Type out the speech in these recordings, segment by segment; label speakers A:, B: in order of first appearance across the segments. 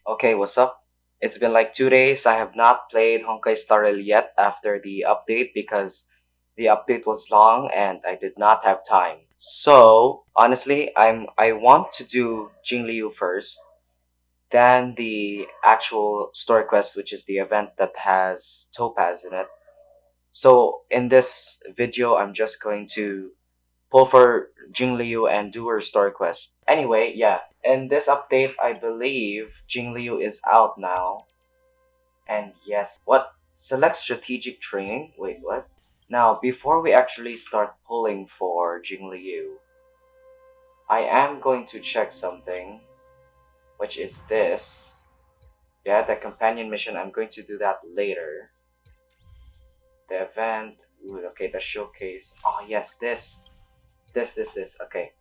A: Okay, what's up? It's been like 2 days. I have not played Honkai Star Rail yet after the update because the update was long and I did not have time. So honestly, I want to do Jingliu first, then the actual story quest, which is the event that has Topaz in it. So in this video, I'm just going to pull for Jingliu and do her story quest. Anyway, yeah, in this update, I believe Jingliu is out now. And yes, what? Select strategic training? Wait, what? Now, before we actually start pulling for Jingliu, I am going to check something, which is this. Yeah, the companion mission, I'm going to do that later. The event, ooh, okay, the showcase. Oh, yes, this. This. Okay.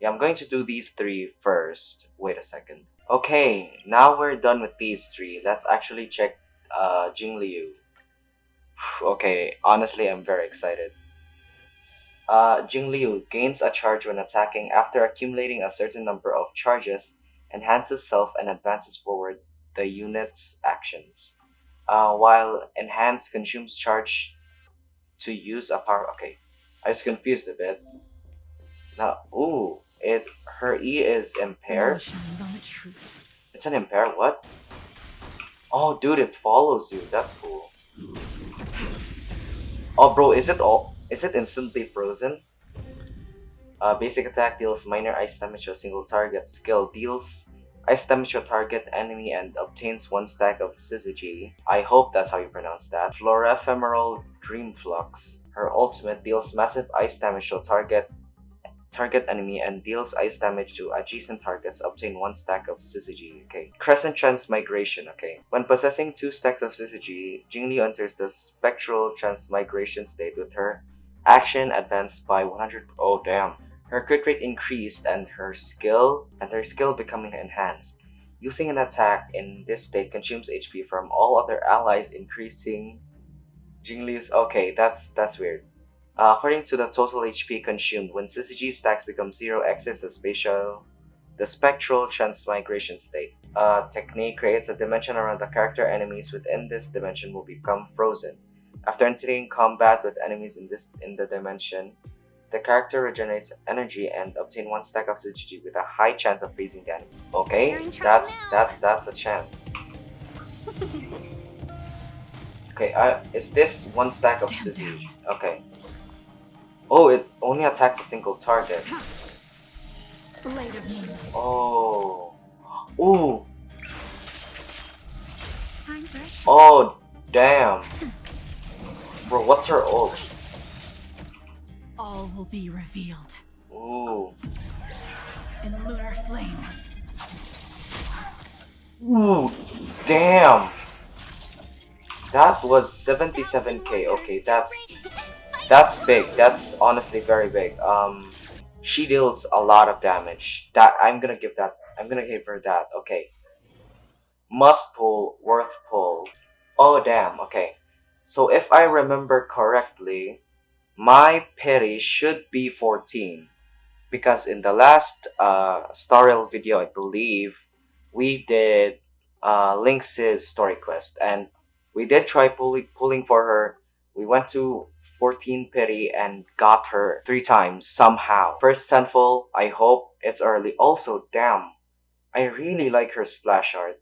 A: Yeah, I'm going to do these three first. Wait a second. Okay, now we're done with these three. Let's actually check Jingliu. Okay, honestly, I'm very excited. Jingliu gains a charge when attacking after accumulating a certain number of charges, enhances self, and advances forward the unit's actions. While enhance consumes charge to use a power. Okay, I was confused a bit. Now, ooh, her E is impaired. It's an impaired what? Oh, dude, it follows you. That's cool. Oh, bro, Is it instantly frozen? Basic attack deals minor ice damage to a single target. Skill deals ice damage to a target enemy and obtains one stack of Syzygy. I hope that's how you pronounce that. Flora Ephemeral Dream Flux. Her ultimate deals massive ice damage to a target enemy and deals ice damage to adjacent targets. Obtain one stack of Syzygy. Okay. Crescent Transmigration. Okay. When possessing two stacks of Syzygy, Jingliu enters the Spectral Transmigration state with her action advanced by 100. Oh damn. Her crit rate increased and her skill becoming enhanced. Using an attack in this state consumes HP from all other allies, increasing Jingliu's. Okay, that's weird. According to the total HP consumed, when Syzygy stacks become 0, exits the spectral transmigration state. Technique creates a dimension around the character. Enemies within this dimension will become frozen. After entering combat with enemies in the dimension, the character regenerates energy and obtain one stack of Syzygy with a high chance of freezing the enemy. Okay, that's a chance. Okay, is this one stack of Syzygy? Okay. Oh, it only attacks a single target. Oh. Ooh. Oh, damn. Bro, what's her ult?
B: All will be revealed.
A: Ooh.
B: In lunar flame.
A: Ooh. Damn. That was 77k. Okay, that's big. That's honestly very big. She deals a lot of damage. I'm gonna give her that. Okay. Must pull, worth pull. Oh damn, okay. So if I remember correctly, my pity should be 14. Because in the last Star Rail video, I believe, we did Lynx's story quest. And we did try pulling for her. We went to 14 pity and got her 3 times somehow. First tenfold, I hope it's early. Also, damn, I really like her splash art.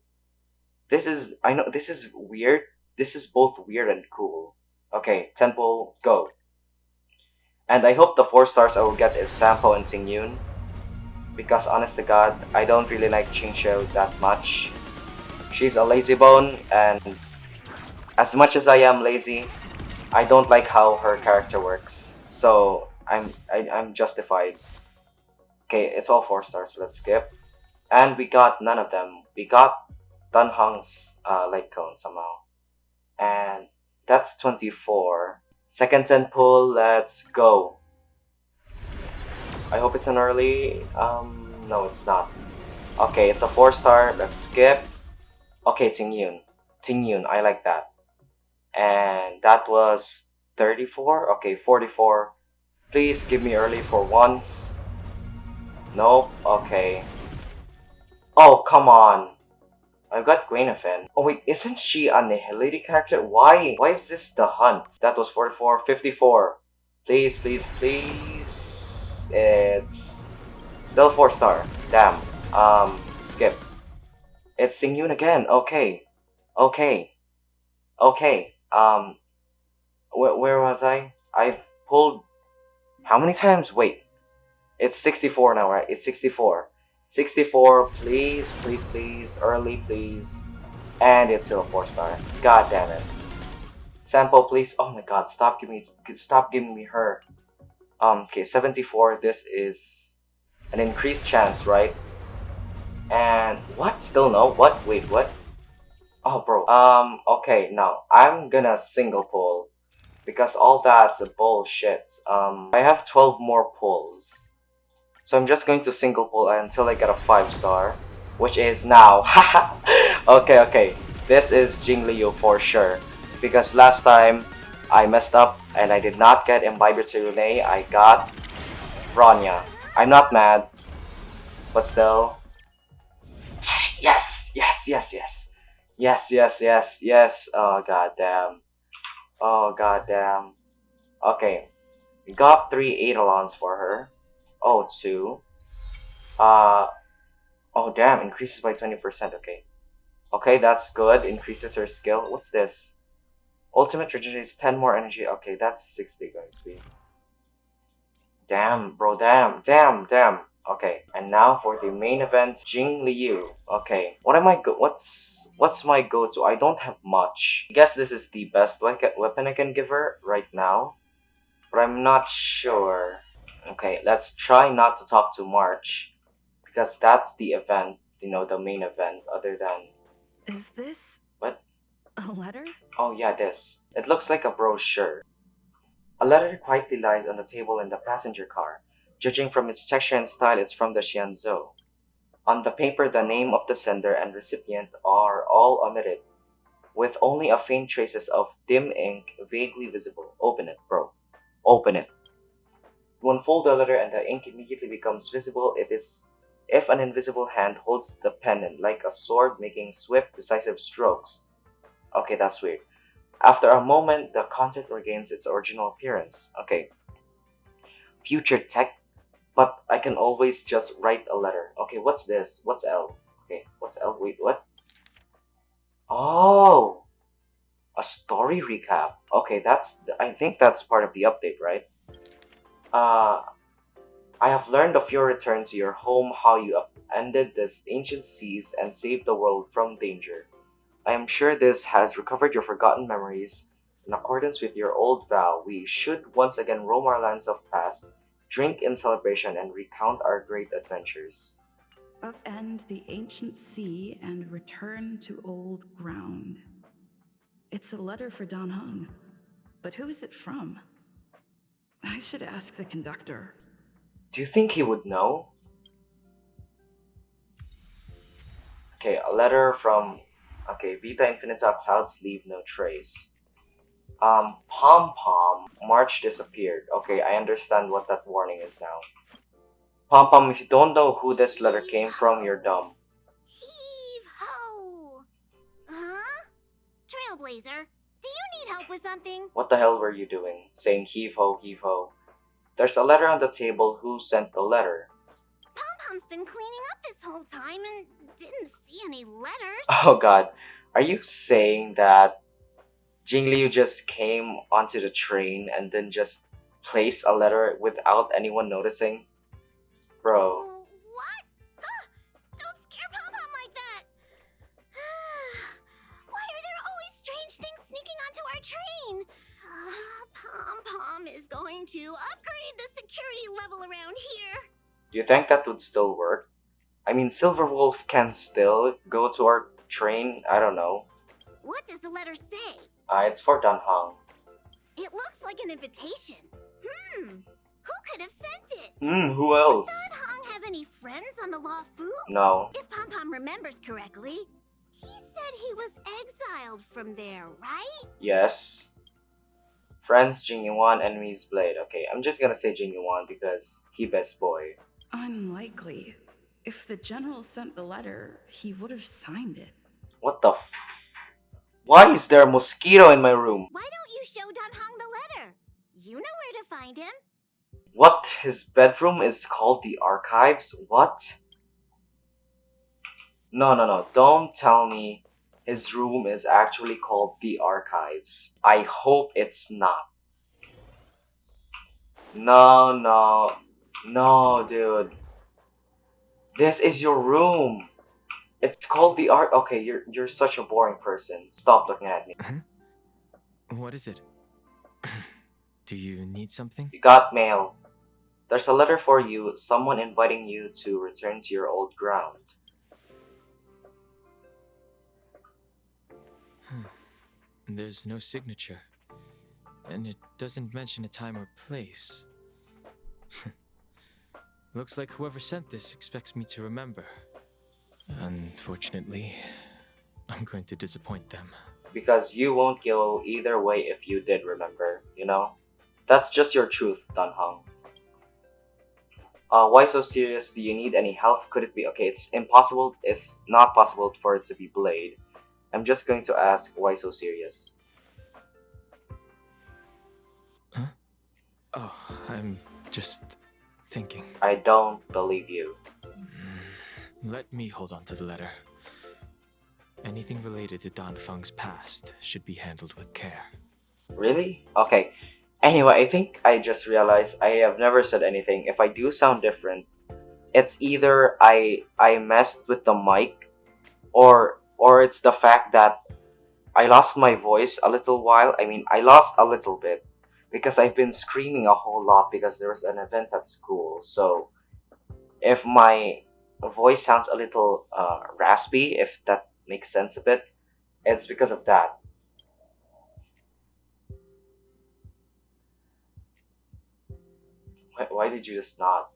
A: I know this is weird. This is both weird and cool. Okay, tempo, go. And I hope the 4 stars I will get is Sampo and Tingyun. Because honest to god, I don't really like Qingxiu that much. She's a lazy bone, and as much as I am lazy, I don't like how her character works. So I'm justified. Okay, it's all 4 stars, so let's skip. And we got none of them. We got Dunhong's light cone somehow. And that's 24. Second 10 pull, let's go. I hope it's an early. No, it's not. Okay, it's a 4 star. Let's skip. Okay, Tingyun. Tingyun, I like that. And that was 34. Okay, 44. Please give me early for once. Nope. Okay. Oh, come on. I've got Gwenevin. Oh wait, isn't she a Nihility character? Why? Why is this the hunt? That was 44, 54. Please, please, please. It's still 4-star. Damn. Skip. It's Singyun again. Okay. Okay. Okay. Where was I? I've pulled how many times? Wait. It's 64 now, right? It's 64. 64, please, please, please. Early, please. And it's still a 4-star. God damn it. Sample, please. Oh my god, stop giving me her. Okay, 74. This is an increased chance, right? And what? Still no? What? Wait, what? Oh, bro. Okay, now I'm gonna single pull because all that's a bullshit. I have 12 more pulls. So I'm just going to single pull until I get a 5-star, which is now. Okay, okay. This is Jing Liu for sure. Because last time I messed up and I did not get Imbiber Cirune, I got Ronya. I'm not mad, but still. Yes, yes, yes, yes. Yes, yes, yes, yes. Oh, goddamn. Oh, goddamn. Okay. We got 3 Eidolons for her. Oh, 2. Oh damn, increases by 20%, okay. Okay, that's good. Increases her skill. What's this? Ultimate regenerates 10 more energy. Okay, that's 60 going to be. Damn, bro, damn, damn, damn. Okay, and now for the main event, Jing Liu. Okay, what's my go-to? I don't have much. I guess this is the best weapon I can give her right now, but I'm not sure. Okay, let's try not to talk to March, because that's the event, the main event, other than...
B: Is this
A: What?
B: a letter?
A: Oh yeah, this. It looks like a brochure. A letter quietly lies on the table in the passenger car. Judging from its texture and style, it's from the Xianzhou. On the paper, the name of the sender and recipient are all omitted, with only a faint traces of dim ink vaguely visible. Open it, bro. Open it. You unfold the letter and the ink immediately becomes visible. It is if an invisible hand holds the pen like a sword, making swift, decisive strokes. Okay, that's weird. After a moment, the content regains its original appearance. Okay. Future tech, but I can always just write a letter. Okay, what's this? What's L? Okay, what's L? Wait, what? Oh, a story recap. Okay, I think that's part of the update, right? Uh, I have learned of your return to your home, how you upended this ancient seas and saved the world from danger. I am sure this has recovered your forgotten memories. In accordance with your old vow, we should once again roam our lands of past, drink in celebration, and recount our great adventures.
B: Upend the ancient sea and return to old ground. It's a letter for Dan Heng. But who is it from? I should ask the conductor.
A: Do you think he would know? Okay, a letter from... Okay, Vita Infinita, clouds leave no trace. Pom Pom, March disappeared. Okay, I understand what that warning is now. Pom Pom, if you don't know who this letter came from, you're dumb.
C: Heave ho! Huh? Trailblazer, do you need help with something?
A: What the hell were you doing? Saying heave ho, heave ho. There's a letter on the table. Who sent the letter?
C: Pom-Pom's been cleaning up this whole time and didn't see any letters.
A: Oh god, are you saying that Jing Liu just came onto the train and then just placed a letter without anyone noticing? Bro.
C: What? Huh? Don't scare Pom-Pom like that! Why are there always strange things sneaking onto our train? Pom-Pom is going to upgrade the security level around here.
A: Do you think that would still work? I mean, Silverwolf can still go to our train? I don't know.
C: What does the letter say?
A: It's for Dan Heng.
C: It looks like an invitation. Who could have sent it?
A: Who else?
C: Does Dan Heng have any friends on the Law Fu?
A: No.
C: If Pom-Pom remembers correctly, he said he was exiled from there, right?
A: Yes. Friends Jing Yuan, enemies Blade. Okay, I'm just gonna say Jing Yuan because he best boy.
B: Unlikely. If the general sent the letter, he would have signed it.
A: What the Why is there a mosquito in my room?
C: Why don't you show Don Hong the letter? You know where to find him.
A: What? His bedroom is called the Archives? What? No, no, no. Don't tell me his room is actually called the Archives. I hope it's not. No, no. No, dude. This is your room. It's called the Art. Okay, you're such a boring person. Stop looking at me.
D: What is it? Do you need something?
A: You got mail. There's a letter for you, someone inviting you to return to your old ground.
D: There's no signature. And it doesn't mention a time or place. Looks like whoever sent this expects me to remember. Unfortunately, I'm going to disappoint them.
A: Because you won't go either way if you did remember, you know? That's just your truth, Dan Hong. Why so serious? Do you need any help? Could it be? Okay, it's impossible. It's not possible for it to be Blade. I'm just going to ask, why so serious?
D: Huh? Oh, I'm just thinking.
A: I don't believe you.
D: Let me hold on to the letter. Anything related to Dan Feng's past should be handled with care.
A: Really? Okay. Anyway, I think I just realized I have never said anything. If I do sound different, it's either I messed with the mic or it's the fact that I lost my voice a little while. I mean, I lost a little bit because I've been screaming a whole lot because there was an event at school. So if my voice sounds a little raspy, if that makes sense a bit, it's because of that. Why did you just nod?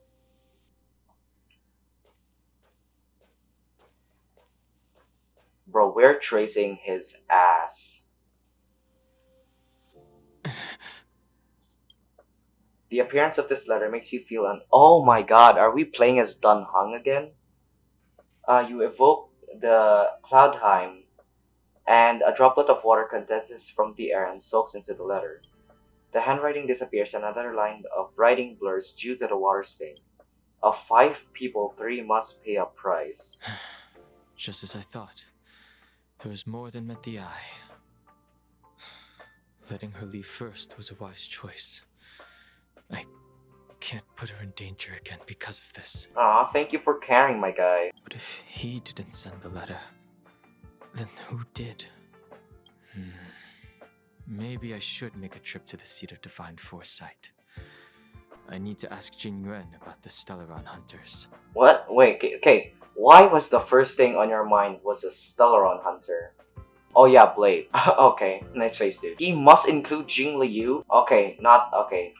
A: Bro, we're tracing his ass. The appearance of this letter makes you feel oh my god, are we playing as Dan Hong again? You evoke the Cloudheim, and a droplet of water condenses from the air and soaks into the letter. The handwriting disappears, and another line of writing blurs due to the water stain. Of 5 people, 3 must pay a price.
D: Just as I thought. There was more than met the eye. Letting her leave first was a wise choice. I can't put her in danger again because of this.
A: Aw, thank you for caring, my guy.
D: But if he didn't send the letter, then who did? Maybe I should make a trip to the Seat of Divine Foresight. I need to ask Jing Yuan about the Stellaron Hunters.
A: What? Wait, okay. Why was the first thing on your mind was a Stellaron Hunter? Oh yeah, Blade. Okay, nice face, dude. He must include Jing Liu? Okay, not okay.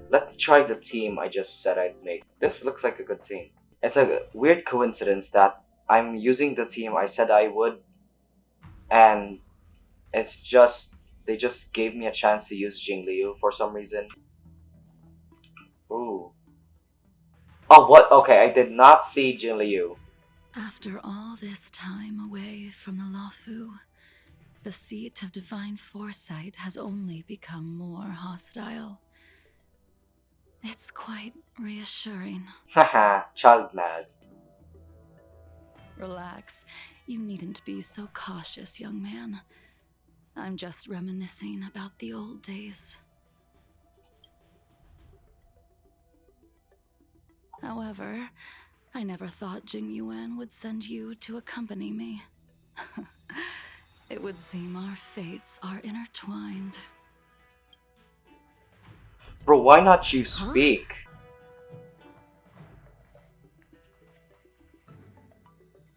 A: Let me try the team I just said I'd make. This looks like a good team. It's a weird coincidence that I'm using the team I said I would, and it's just they just gave me a chance to use Jing Liu for some reason. Ooh. Oh, what? Okay, I did not see Jin Liu.
B: After all this time away from the Luofu, the seat of divine foresight has only become more hostile. It's quite reassuring.
A: Haha, child mad.
B: Relax. You needn't be so cautious, young man. I'm just reminiscing about the old days. However, I never thought Jing Yuan would send you to accompany me. It would seem our fates are intertwined.
A: Bro, why not you speak?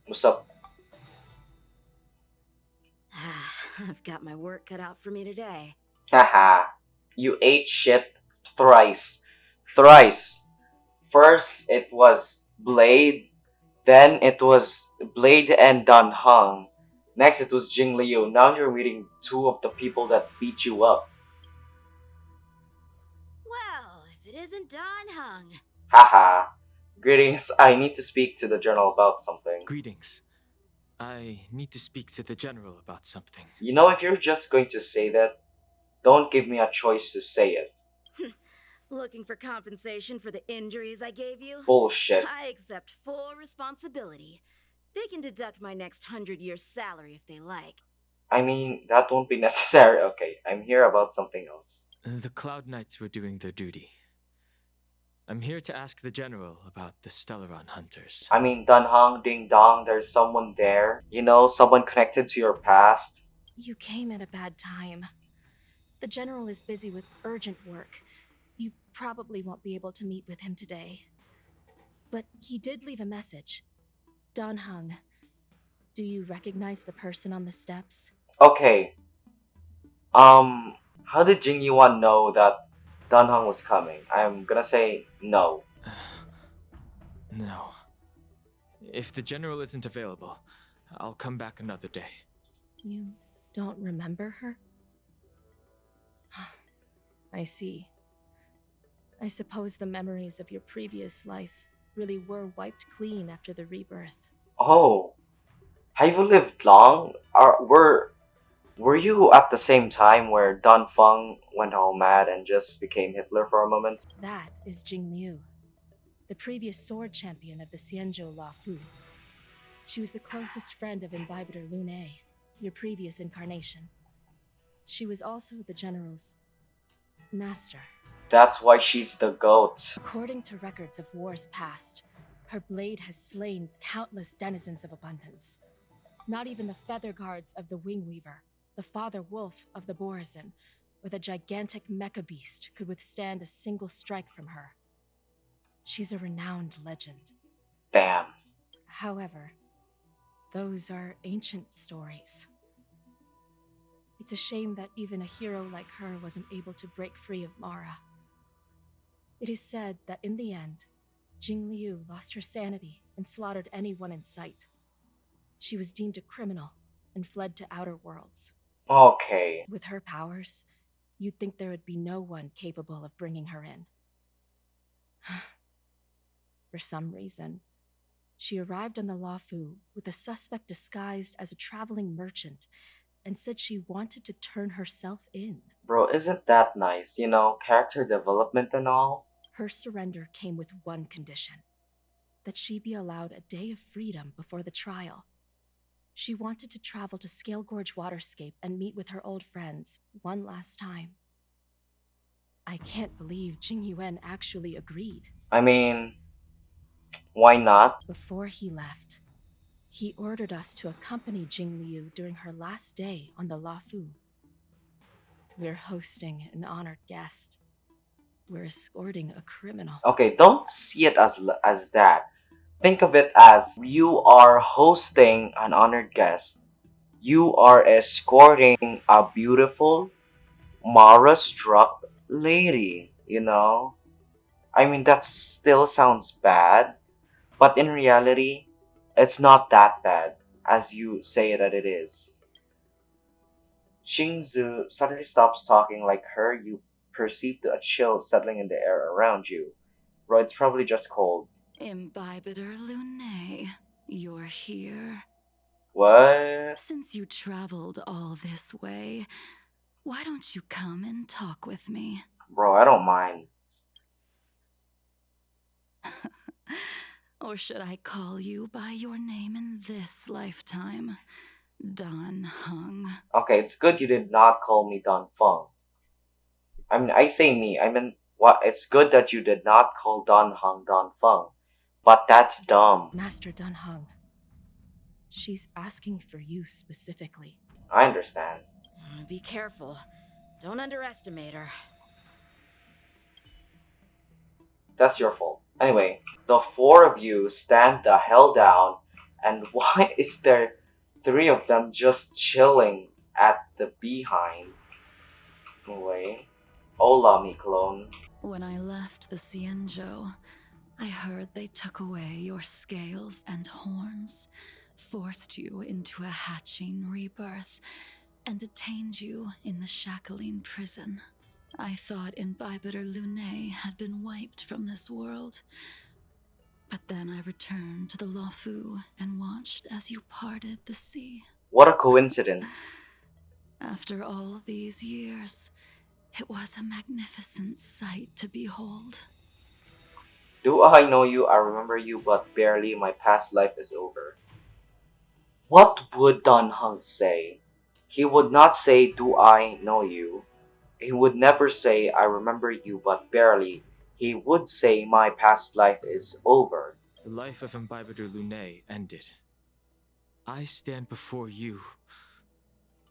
A: What's up?
E: I've got my work cut out for me today.
A: Haha, you ate shit thrice. Thrice. First, it was Blade. Then, it was Blade and Dan Hong. Next, it was Jing Liu. Now you're meeting 2 of the people that beat you up.
E: Well, if it isn't Don Hung.
A: Haha. Greetings. I need to speak to the journal about something.
D: Greetings. I need to speak to the general about something.
A: You know, if you're just going to say that, don't give me a choice to say it.
E: Looking for compensation for the injuries I gave you?
A: Bullshit.
E: I accept full responsibility. They can deduct my next 100 years' salary if they like.
A: I mean, that won't be necessary. Okay, I'm here about something else.
D: The Cloud Knights were doing their duty. I'm here to ask the general about the Stellaron hunters.
A: I mean, Dunhong, Ding Dong, there's someone there. You know, someone connected to your past.
F: You came at a bad time. The general is busy with urgent work. You probably won't be able to meet with him today. But he did leave a message. Don Hung. Do you recognize the person on the steps?
A: Okay. How did Jing Yuan know that Dunhong was coming? I'm gonna say no.
D: No. If the general isn't available, I'll come back another day.
F: You don't remember her? I see. I suppose the memories of your previous life really were wiped clean after the rebirth.
A: Oh. Have you lived long? Were you at the same time where Don Feng went all mad and just became Hitler for a moment?
F: That is Jing Liu, the previous sword champion of the Xianzhou La Fu. She was the closest friend of Imbibitor Lune, your previous incarnation. She was also the general's master.
A: That's why she's the goat.
F: According to records of wars past, her blade has slain countless denizens of abundance. Not even the feather guards of the Wingweaver, the father wolf of the Borazin, or the gigantic mecha beast could withstand a single strike from her. She's a renowned legend.
A: Damn.
F: However, those are ancient stories. It's a shame that even a hero like her wasn't able to break free of Mara. It is said that in the end, Jing Liu lost her sanity and slaughtered anyone in sight. She was deemed a criminal and fled to outer worlds.
A: Okay.
F: With her powers, you'd think there would be no one capable of bringing her in. For some reason, she arrived on the Luofu with a suspect disguised as a traveling merchant and said she wanted to turn herself in.
A: Bro, isn't that nice? You know, character development and all?
F: Her surrender came with one condition: that she be allowed a day of freedom before the trial. She wanted to travel to Scale Gorge Waterscape and meet with her old friends one last time. I can't believe Jing Yuan actually agreed.
A: I mean, why not?
F: Before he left, he ordered us to accompany Jing Liu during her last day on the Luofu. We're hosting an honored guest. We're escorting a criminal.
A: Okay, don't see it as that. Think of it as you are hosting an honored guest. You are escorting a beautiful, Mara-struck lady, you know? I mean, that still sounds bad, but in reality, it's not that bad as you say that it is. Xingzu suddenly stops talking like her. You perceive a chill settling in the air around you. Bro, it's probably just cold.
B: Imbibitor Lune, you're here.
A: What?
B: Since you traveled all this way, why don't you come and talk with me?
A: Bro, I don't mind.
B: Or should I call you by your name in this lifetime? Don Hung.
A: Okay, it's good you did not call me Don Feng. I mean, I say me. I mean, what? It's good that you did not call Don Hung Don Feng. But that's dumb.
F: Master Don Hung. She's asking for you specifically.
A: I understand.
E: Be careful. Don't underestimate her.
A: That's your fault. Anyway, the four of you stand the hell down, and why is there three of them just chilling at the behind? Anyway, hola, mi clone.
B: When I left the Xianzhou, I heard they took away your scales and horns, forced you into a hatching rebirth, and detained you in the Shackling prison. I thought Imbibitor Lune had been wiped from this world. But then I returned to the Luofu and watched as you parted the sea.
A: What a coincidence.
B: After all these years, it was a magnificent sight to behold.
A: Do I know you? I remember you, but barely. My past life is over. What would Dan Heng say? He would not say, "Do I know you?" He would never say, "I remember you, but barely." He would say, "My past life is over."
D: The life of Imbibitor Lunae ended. I stand before you,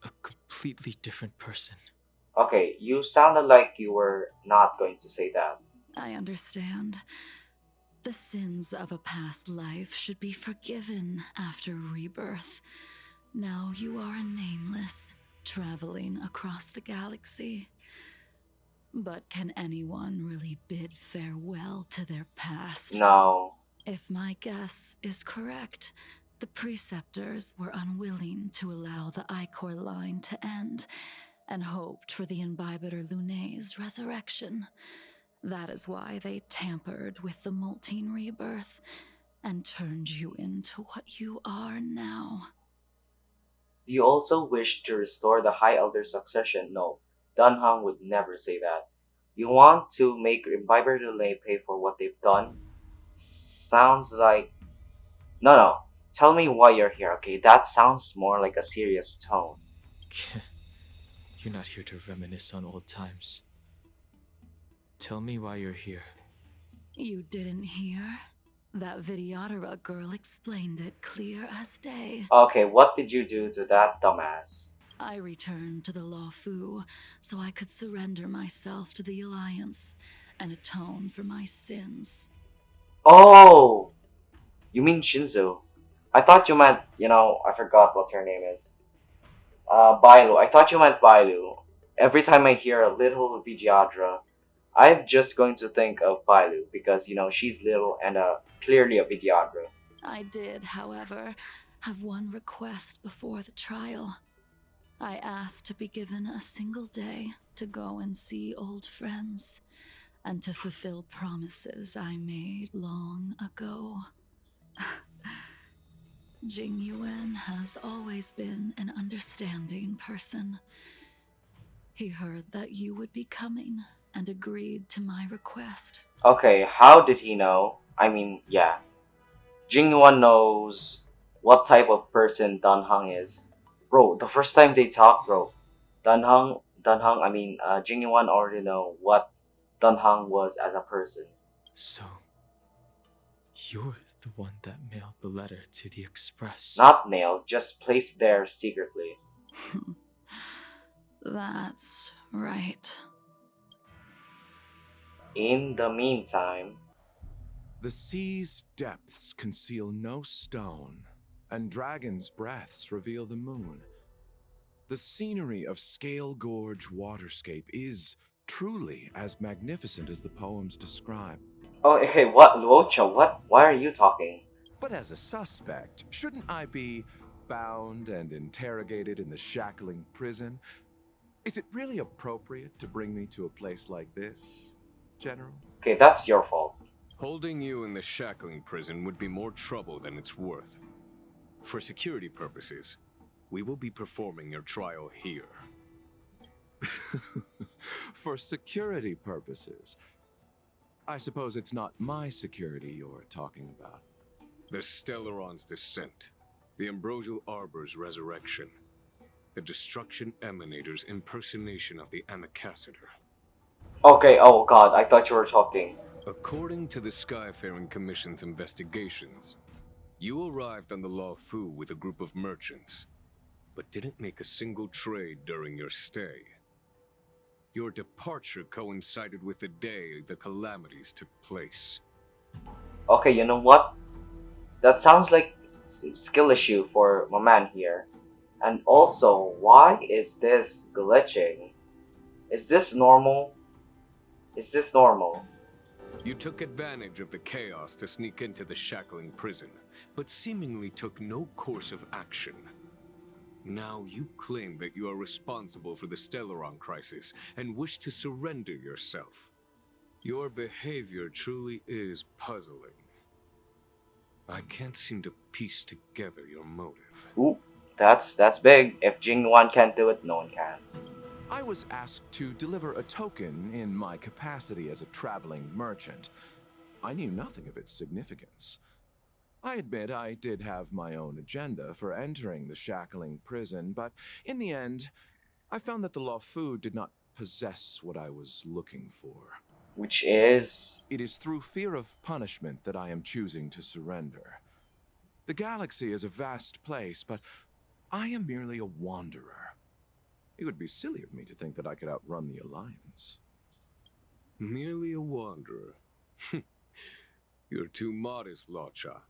D: a completely different person.
A: Okay, you sounded like you were not going to say that.
B: I understand. The sins of a past life should be forgiven after rebirth. Now you are a nameless, traveling across the galaxy. But can anyone really bid farewell to their past?
A: No.
B: If my guess is correct, the preceptors were unwilling to allow the Icor line to end and hoped for the Imbibitor Lunae's resurrection. That is why they tampered with the Moltene rebirth and turned you into what you are now.
A: Do you also wish to restore the High Elder succession? No. Dan Heng would never say that. You want to make Imbiber Delay pay for what they've done? Sounds like... No. Tell me why you're here, okay? That sounds more like a serious tone.
D: You're not here to reminisce on old times. Tell me why you're here.
B: You didn't hear? That Vidyadhara girl explained it clear as day.
A: Okay, what did you do to that dumbass?
B: I returned to the Luofu so I could surrender myself to the Alliance and atone for my sins.
A: Oh! You mean Shinzu. I thought you meant, I forgot what her name is. Bailu. I thought you meant Bailu. Every time I hear a little Vidyadhara, I'm just going to think of Bailu because, she's little and clearly a Vidyadhara.
B: I did, however, have one request before the trial. I asked to be given a single day to go and see old friends and to fulfill promises I made long ago. Jing Yuan has always been an understanding person. He heard that you would be coming and agreed to my request.
A: Okay, how did he know? I mean, yeah. Jingyuan knows what type of person Dan Heng is. Bro, the first time they talk, bro, Jingyuan already know what Dan Heng was as a person.
D: So, you're the one that mailed the letter to the Express.
A: Not nailed, just placed there secretly.
B: That's right.
A: In the meantime...
G: The sea's depths conceal no stone, and dragons' breaths reveal the moon. The scenery of Scale Gorge Waterscape is truly as magnificent as the poems describe.
A: Oh, okay, what? Luocha, what? Why are you talking?
G: But as a suspect, shouldn't I be bound and interrogated in the shackling prison? Is it really appropriate to bring me to a place like this, General?
A: Okay, that's your fault.
H: Holding you in the shackling prison would be more trouble than it's worth. For security purposes, we will be performing your trial here.
G: For security purposes? I suppose it's not my security you're talking about.
H: The Stellaron's descent, the Ambrosial Arbor's resurrection, the Destruction Emanator's impersonation of the Amicassator.
A: Okay, oh god, I thought you were talking.
H: According to the Skyfaring Commission's investigations, you arrived on the Luofu with a group of merchants, but didn't make a single trade during your stay. Your departure coincided with the day the calamities took place.
A: Okay, you know what? That sounds like some skill issue for my man here. And also, why is this glitching? Is this normal? Is this normal?
H: You took advantage of the chaos to sneak into the shackling prison, but seemingly took no course of action. Now you claim that you are responsible for the Stellaron crisis and wish to surrender yourself. Your behavior truly is puzzling. I can't seem to piece together your motive.
A: Ooh, that's big. If Jingyuan can't do it, no one can.
G: I was asked to deliver a token in my capacity as a traveling merchant. I knew nothing of its significance. I admit I did have my own agenda for entering the shackling prison, but in the end, I found that the Luofu did not possess what I was looking for.
A: Which is...
G: It is through fear of punishment that I am choosing to surrender. The galaxy is a vast place, but I am merely a wanderer. It would be silly of me to think that I could outrun the Alliance.
H: Merely a wanderer. You're too modest, Luocha.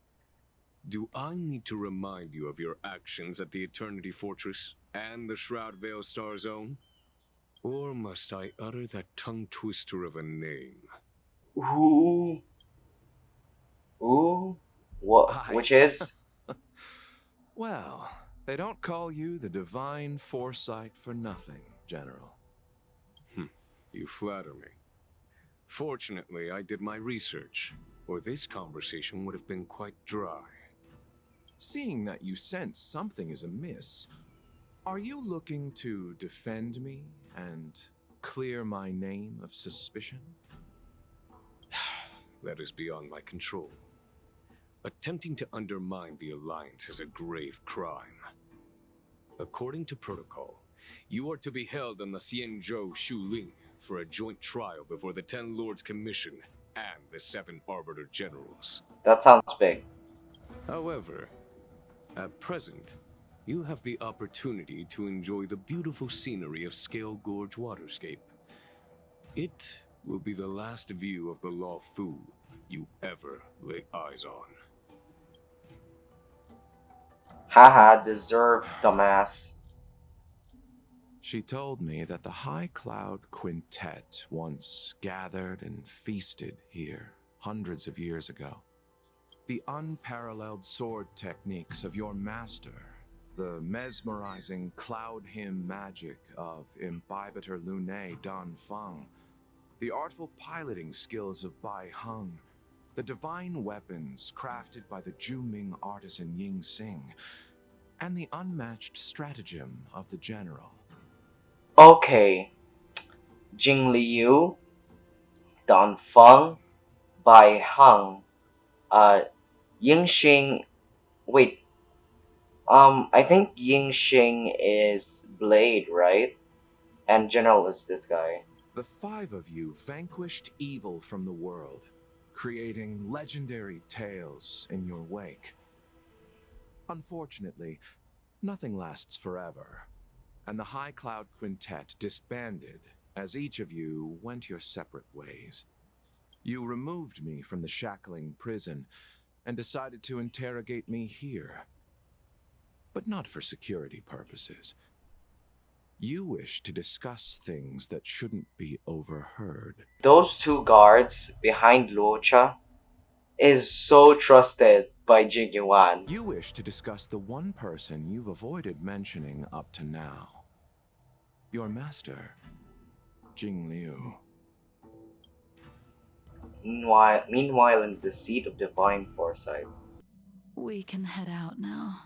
H: Do I need to remind you of your actions at the Eternity Fortress and the Shroud Veil Star Zone? Or must I utter that tongue twister of a name?
A: Ooh. Ooh. What? Which is...
G: Well, they don't call you the Divine Foresight for nothing, General.
H: You flatter me. Fortunately, I did my research, or this conversation would have been quite dry.
G: Seeing that you sense something is amiss, are you looking to defend me and clear my name of suspicion?
H: That is beyond my control. Attempting to undermine the Alliance is a grave crime. According to protocol, you are to be held on the Xianzhou Shuling for a joint trial before the Ten Lords Commission and the 7 Arbiter Generals.
A: That sounds big.
H: However, at present, you have the opportunity to enjoy the beautiful scenery of Scale Gorge Waterscape. It will be the last view of the Luofu you ever lay eyes on.
A: Haha, deserved, dumbass.
G: She told me that the High Cloud Quintet once gathered and feasted here hundreds of years ago. The unparalleled sword techniques of your master, the mesmerizing cloud hymn magic of Imbibitor Lunae Dan Feng, the artful piloting skills of Bai Heng, the divine weapons crafted by the Juming artisan Ying Xing, and the unmatched stratagem of the general.
A: Okay. Jing Liu, Dan Feng, Bai Heng, Ying Xing. Wait. I think Ying Xing is Blade, right? And General is this guy.
G: The 5 of you vanquished evil from the world, creating legendary tales in your wake. Unfortunately, nothing lasts forever, and the High Cloud Quintet disbanded as each of you went your separate ways. You removed me from the shackling prison and decided to interrogate me here. But not for security purposes. You wish to discuss things that shouldn't be overheard.
A: Those 2 guards behind Luocha is so trusted by Jingyuan.
G: You wish to discuss the one person you've avoided mentioning up to now. Your master, Jing Liu.
A: Meanwhile, in the seat of divine foresight.
B: We can head out now.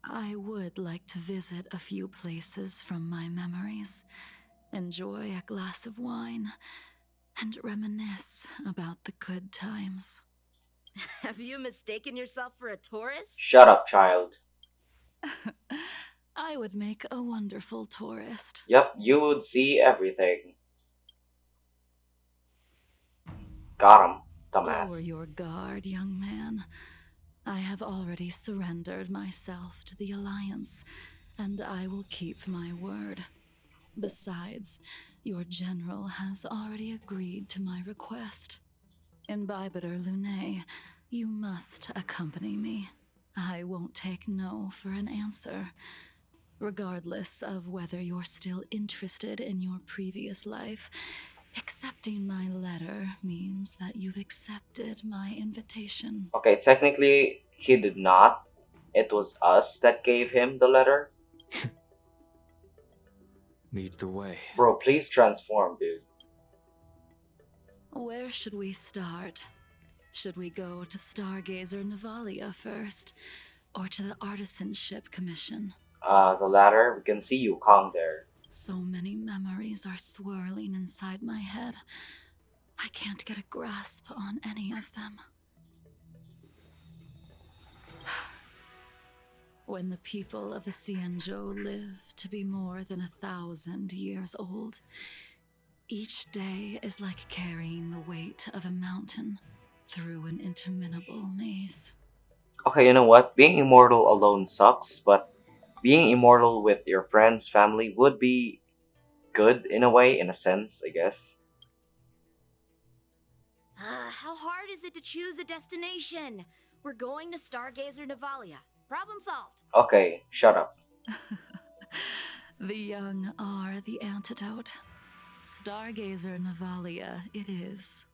B: I would like to visit a few places from my memories, enjoy a glass of wine, and reminisce about the good times.
E: Have you mistaken yourself for a tourist?
A: Shut up, child.
B: I would make a wonderful tourist.
A: Yep, you would see everything. Got him,
B: Lower
A: dumbass.
B: your guard, young man. I have already surrendered myself to the Alliance, and I will keep my word. Besides, your general has already agreed to my request. Imbibitor Lunae, you must accompany me. I won't take no for an answer. Regardless of whether you're still interested in your previous life, accepting my letter means that you've accepted my invitation.
A: Okay, technically, he did not. It was us that gave him the letter.
D: Lead the way.
A: Bro, please transform, dude.
B: Where should we start? Should we go to Stargazer Navalia first, or to the Artisan Ship Commission?
A: The latter. We can see you calm there.
B: So many memories are swirling inside my head. I can't get a grasp on any of them. When the people of the Xianzhou live to be more than 1,000 years old, each day is like carrying the weight of a mountain through an interminable maze.
A: Okay, you know what? Being immortal alone sucks, but being immortal with your friends, family would be good in a way, in a sense, I guess.
E: How hard is it to choose a destination? We're going to Stargazer Navalia. Problem solved.
A: Okay, shut up.
B: The young are the antidote. Stargazer Navalia it is.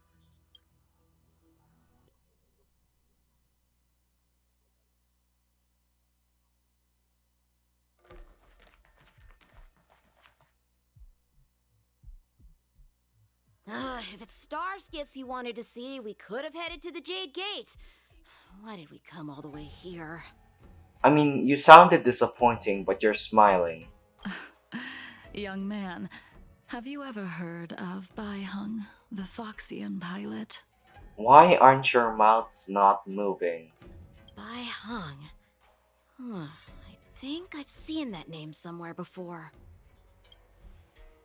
E: If it's star skiffs you wanted to see, we could have headed to the Jade Gate. Why did we come all the way here?
A: I mean, you sounded disappointing, but you're smiling.
B: Young man, have you ever heard of Bai Hung, the Foxian pilot?
A: Why aren't your mouths not moving?
E: Bai Hung. I think I've seen that name somewhere before.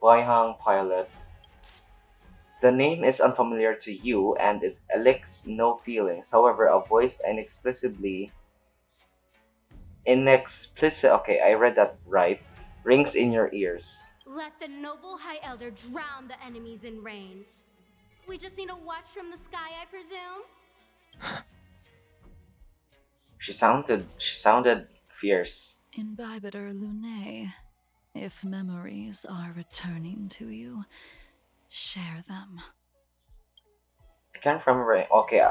A: Waihang Pilot. The name is unfamiliar to you and it elicits no feelings. However, a voice okay, I read that right, rings in your ears.
I: Let the noble High Elder drown the enemies in range. We just need a watch from the sky, I presume?
A: She sounded fierce.
B: Imbibitor Lunae, if memories are returning to you, share them.
A: I can't remember. Okay,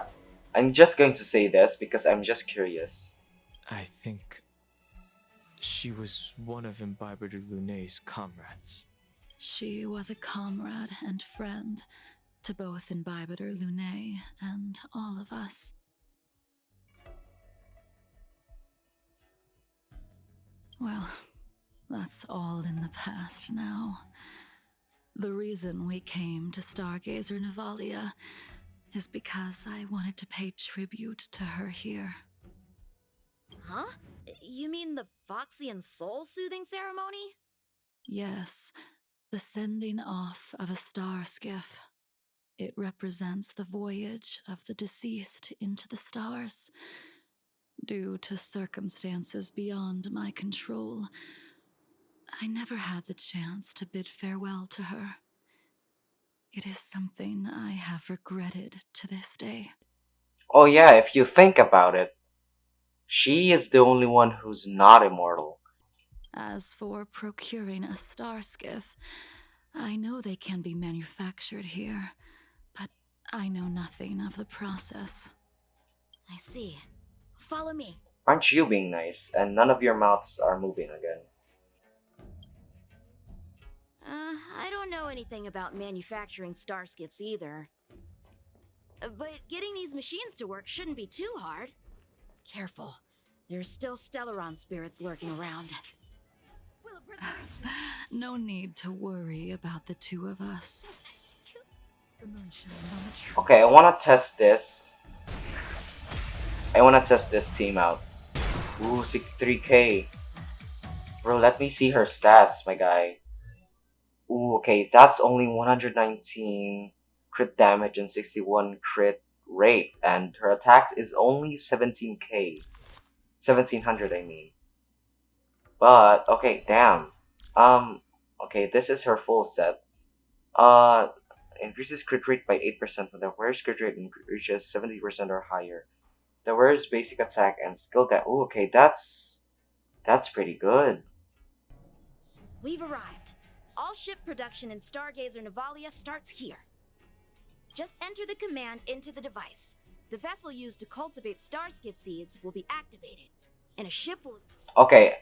A: I'm just going to say this because I'm just curious.
D: I think she was one of Imbibitor Lunae's comrades.
B: She was a comrade and friend to both Imbibitor Lunae and all of us. Well, that's all in the past now. The reason we came to Stargazer Navalia is because I wanted to pay tribute to her here.
E: Huh? You mean the Foxian soul soothing ceremony?
B: Yes, the sending off of a star skiff. It represents the voyage of the deceased into the stars. Due to circumstances beyond my control, I never had the chance to bid farewell to her. It is something I have regretted to this day.
A: Oh yeah, if you think about it, she is the only one who's not immortal.
B: As for procuring a star skiff, I know they can be manufactured here, but I know nothing of the process.
E: I see. Follow me.
A: Aren't you being nice? And none of your mouths are moving again.
E: I don't know anything about manufacturing star skiffs either. But getting these machines to work shouldn't be too hard. Careful. There's still Stellaron spirits lurking around.
B: No need to worry about the two of us.
A: Okay, I wanna test this. I wanna test this team out. Ooh, 63k. Bro, let me see her stats, my guy. Ooh, okay, that's only 119 crit damage and 61 crit rate, and her attacks is only 17k. 1700, I mean. But, okay, damn. Okay, this is her full set. Increases crit rate by 8% when the wearer's crit rate reaches 70% or higher. The wearer's basic attack and skill that. Ooh, okay, that's pretty good.
E: We've arrived. All ship production in Stargazer Navalia starts here. Just enter the command into the device. The vessel used to cultivate starskiff seeds will be activated, and a ship will...
A: Okay.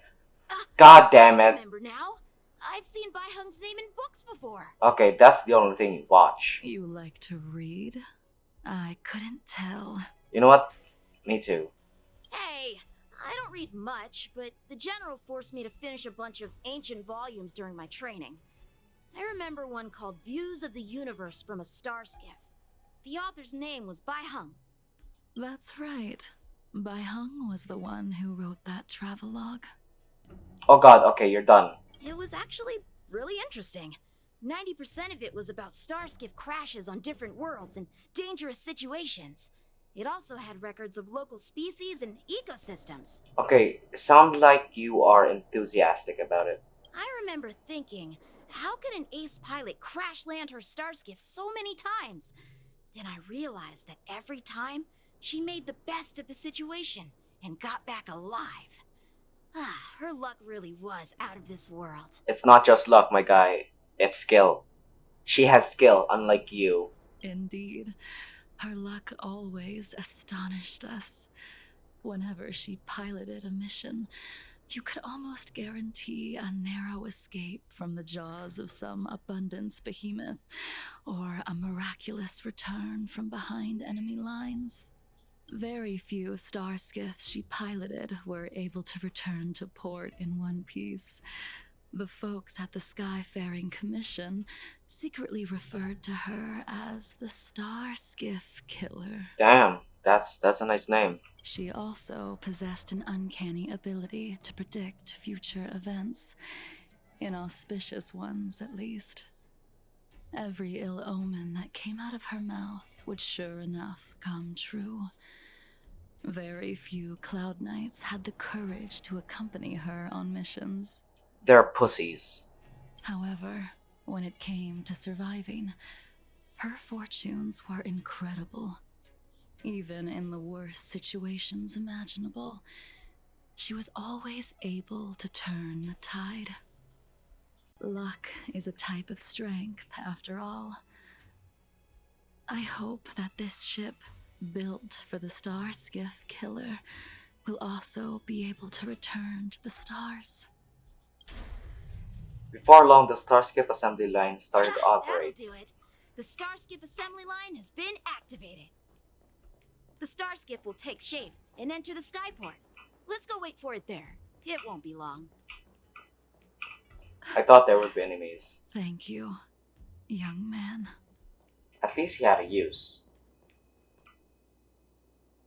A: God damn
E: I
A: it.
E: remember now. I've seen Bai Hung's name in books before.
A: Okay, that's the only thing you watch.
B: You like to read? I couldn't tell.
A: You know what? Me too.
E: Hey, I don't read much, but the general forced me to finish a bunch of ancient volumes during my training. I remember one called Views of the Universe from a Star Skiff. The author's name was Bai Hung.
B: That's right. Bai Hung was the one who wrote that travelogue.
A: Oh god, okay, you're done.
E: It was actually really interesting. 90% of it was about star skiff crashes on different worlds and dangerous situations. It also had records of local species and ecosystems.
A: Okay, sound like you are enthusiastic about it.
E: I remember thinking, how could an ace pilot crash land her star skiff so many times? Then I realized that every time, she made the best of the situation and got back alive. Ah, her luck really was out of this world.
A: It's not just luck, my guy. It's skill. She has skill, unlike you.
B: Indeed. Her luck always astonished us. Whenever she piloted a mission, you could almost guarantee a narrow escape from the jaws of some abundance behemoth, or a miraculous return from behind enemy lines. Very few star skiffs she piloted were able to return to port in one piece. The folks at the Skyfaring Commission secretly referred to her as the Star Skiff Killer.
A: Damn, that's a nice name.
B: She also possessed an uncanny ability to predict future events, inauspicious ones at least. Every ill omen that came out of her mouth would sure enough come true. Very few Cloud Knights had the courage to accompany her on missions.
A: They're pussies.
B: However, when it came to surviving, her fortunes were incredible. Even in the worst situations imaginable, she was always able to turn the tide. Luck is a type of strength, after all. I hope that this ship, built for the Star Skiff Killer, will also be able to return to the stars.
A: Before long, the Starskiff assembly line started to operate.
E: That'll do it. The star skiff assembly line has been activated. The star skiff will take shape and enter the skyport. Let's go wait for it there. It won't be long.
A: I thought there would be enemies.
B: Thank you, young man.
A: At least he had a use.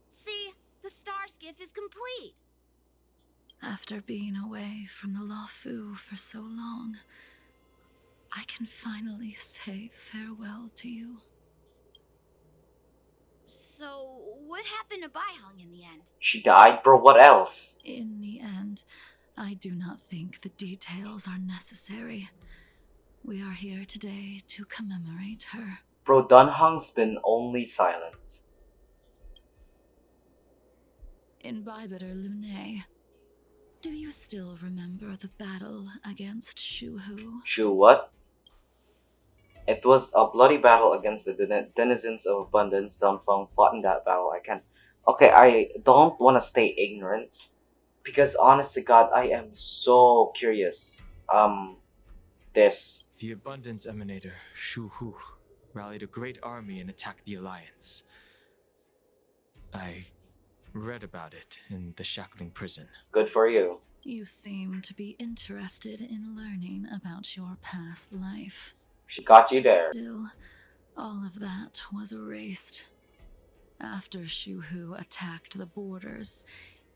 E: See, the star skiff is complete.
B: After being away from the Luofu for so long, I can finally say farewell to you.
E: So, what happened to Bai Hung in the end?
A: She died? Bro, what else?
B: In the end, I do not think the details are necessary. We are here today to commemorate her.
A: Bro, Dunhung's been only silent.
B: In Bybiter Lune, do you still remember the battle against Shuhu?
A: Shu, what? It was a bloody battle against the denizens of abundance. Dunfeng fought in that battle. Okay, I don't want to stay ignorant. Because honest to God, I am so curious. This.
D: The Abundance Emanator, Shu Hu, rallied a great army and attacked the Alliance. I read about it in the Shackling prison.
A: Good for you.
B: You seem to be interested in learning about your past life.
A: She got you there.
B: Still, all of that was erased. After Shuhu attacked the borders,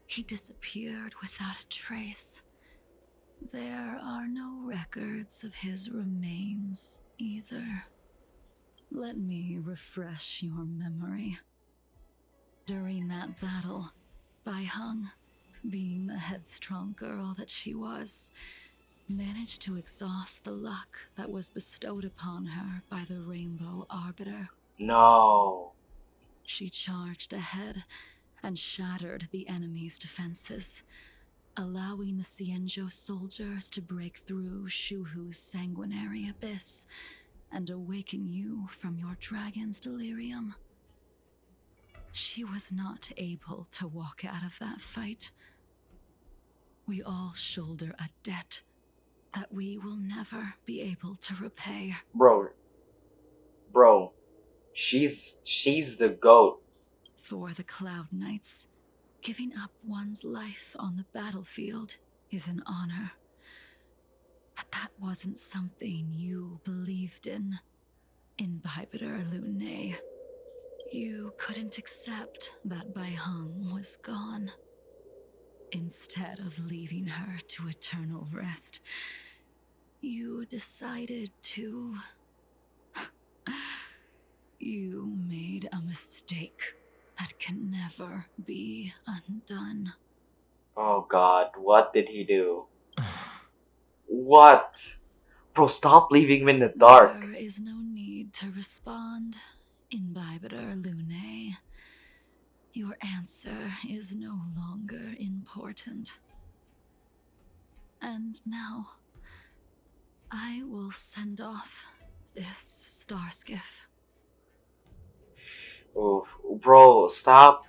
B: he disappeared without a trace. There are no records of his remains either. Let me refresh your memory. During that battle, Bai Hung, being the headstrong girl that she was, managed to exhaust the luck that was bestowed upon her by the Rainbow Arbiter.
A: No.
B: She charged ahead and shattered the enemy's defenses, allowing the Xianzhou soldiers to break through Shuhu's sanguinary abyss and awaken you from your dragon's delirium. She was not able to walk out of that fight. We all shoulder a debt that we will never be able to repay.
A: Bro, She's the goat.
B: For the Cloud Knights, giving up one's life on the battlefield is an honor. But that wasn't something you believed in. Imbibitor Lunae. You couldn't accept that Bai Heng was gone. Instead of leaving her to eternal rest, you decided to... You made a mistake that can never be undone.
A: Oh god, what did he do? What? Bro, stop leaving me in the dark.
B: There is no need to respond, Imbibitor Lunae. Your answer is no longer important. And now, I will send off this Starskiff.
A: Oof. Bro, stop.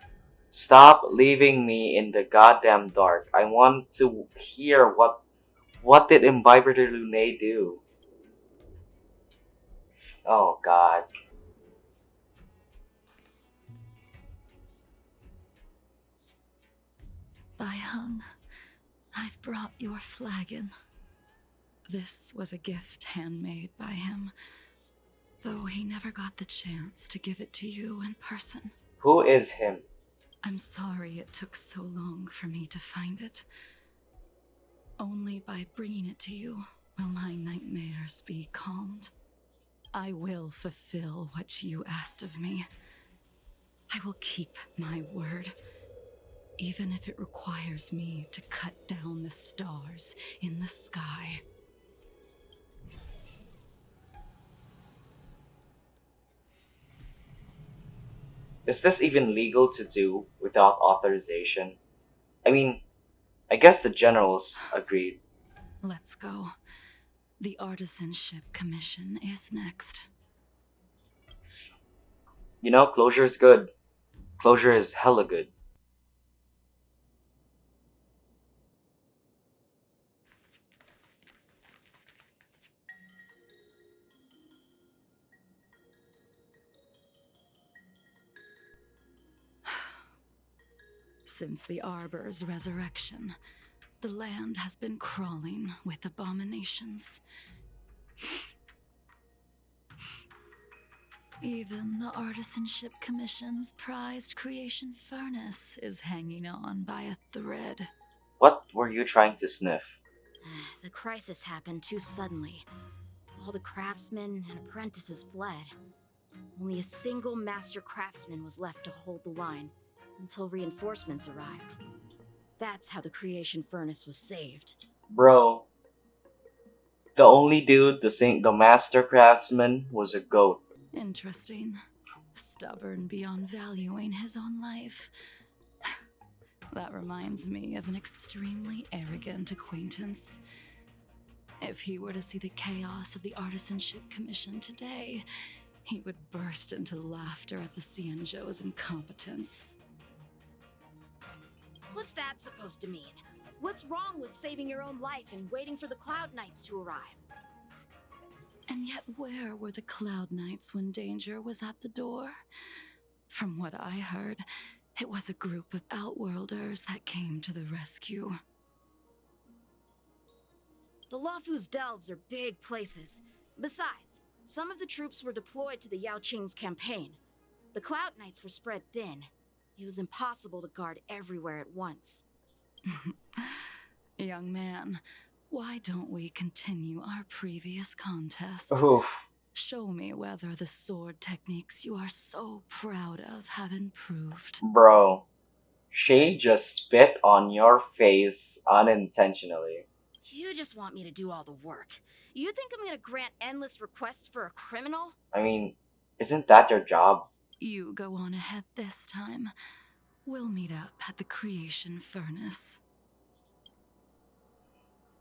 A: Stop leaving me in the goddamn dark. I want to hear what did Imbibitor Lunae do? Oh god.
B: Bai Heng, I've brought your flagon. This was a gift handmade by him, though he never got the chance to give it to you in person.
A: Who is him?
B: I'm sorry it took so long for me to find it. Only by bringing it to you will my nightmares be calmed. I will fulfill what you asked of me. I will keep my word, even if it requires me to cut down the stars in the sky.
A: Is this even legal to do without authorization? I mean, I guess the generals agreed.
B: Let's go. The Artisanship Commission is next.
A: You know, closure is good. Closure is hella good.
B: Since the Arbor's resurrection, the land has been crawling with abominations. Even the Artisanship Commission's prized creation furnace is hanging on by a thread.
A: What were you trying to sniff?
E: The crisis happened too suddenly. All the craftsmen and apprentices fled. Only a single master craftsman was left to hold the line until reinforcements arrived. That's how the creation furnace was saved.
A: Bro, the only dude, the master craftsman, was a goat.
B: Interesting. Stubborn beyond valuing his own life. That reminds me of an extremely arrogant acquaintance. If he were to see the chaos of the Artisanship Commission today, he would burst into laughter at the Xianzhou's incompetence.
E: What's that supposed to mean? What's wrong with saving your own life and waiting for the Cloud Knights to arrive?
B: And yet where were the Cloud Knights when danger was at the door? From what I heard, it was a group of Outworlders that came to the rescue.
E: The Luofu's delves are big places. Besides, some of the troops were deployed to the Yao Qing's campaign. The Cloud Knights were spread thin. It was impossible to guard everywhere at once.
B: Young man, why don't we continue our previous contest?
A: Oof.
B: Show me whether the sword techniques you are so proud of have improved.
A: Bro, she just spit on your face unintentionally.
E: You just want me to do all the work. You think I'm gonna grant endless requests for a criminal?
A: I mean, isn't that your job?
B: You go on ahead this time. We'll meet up at the creation furnace.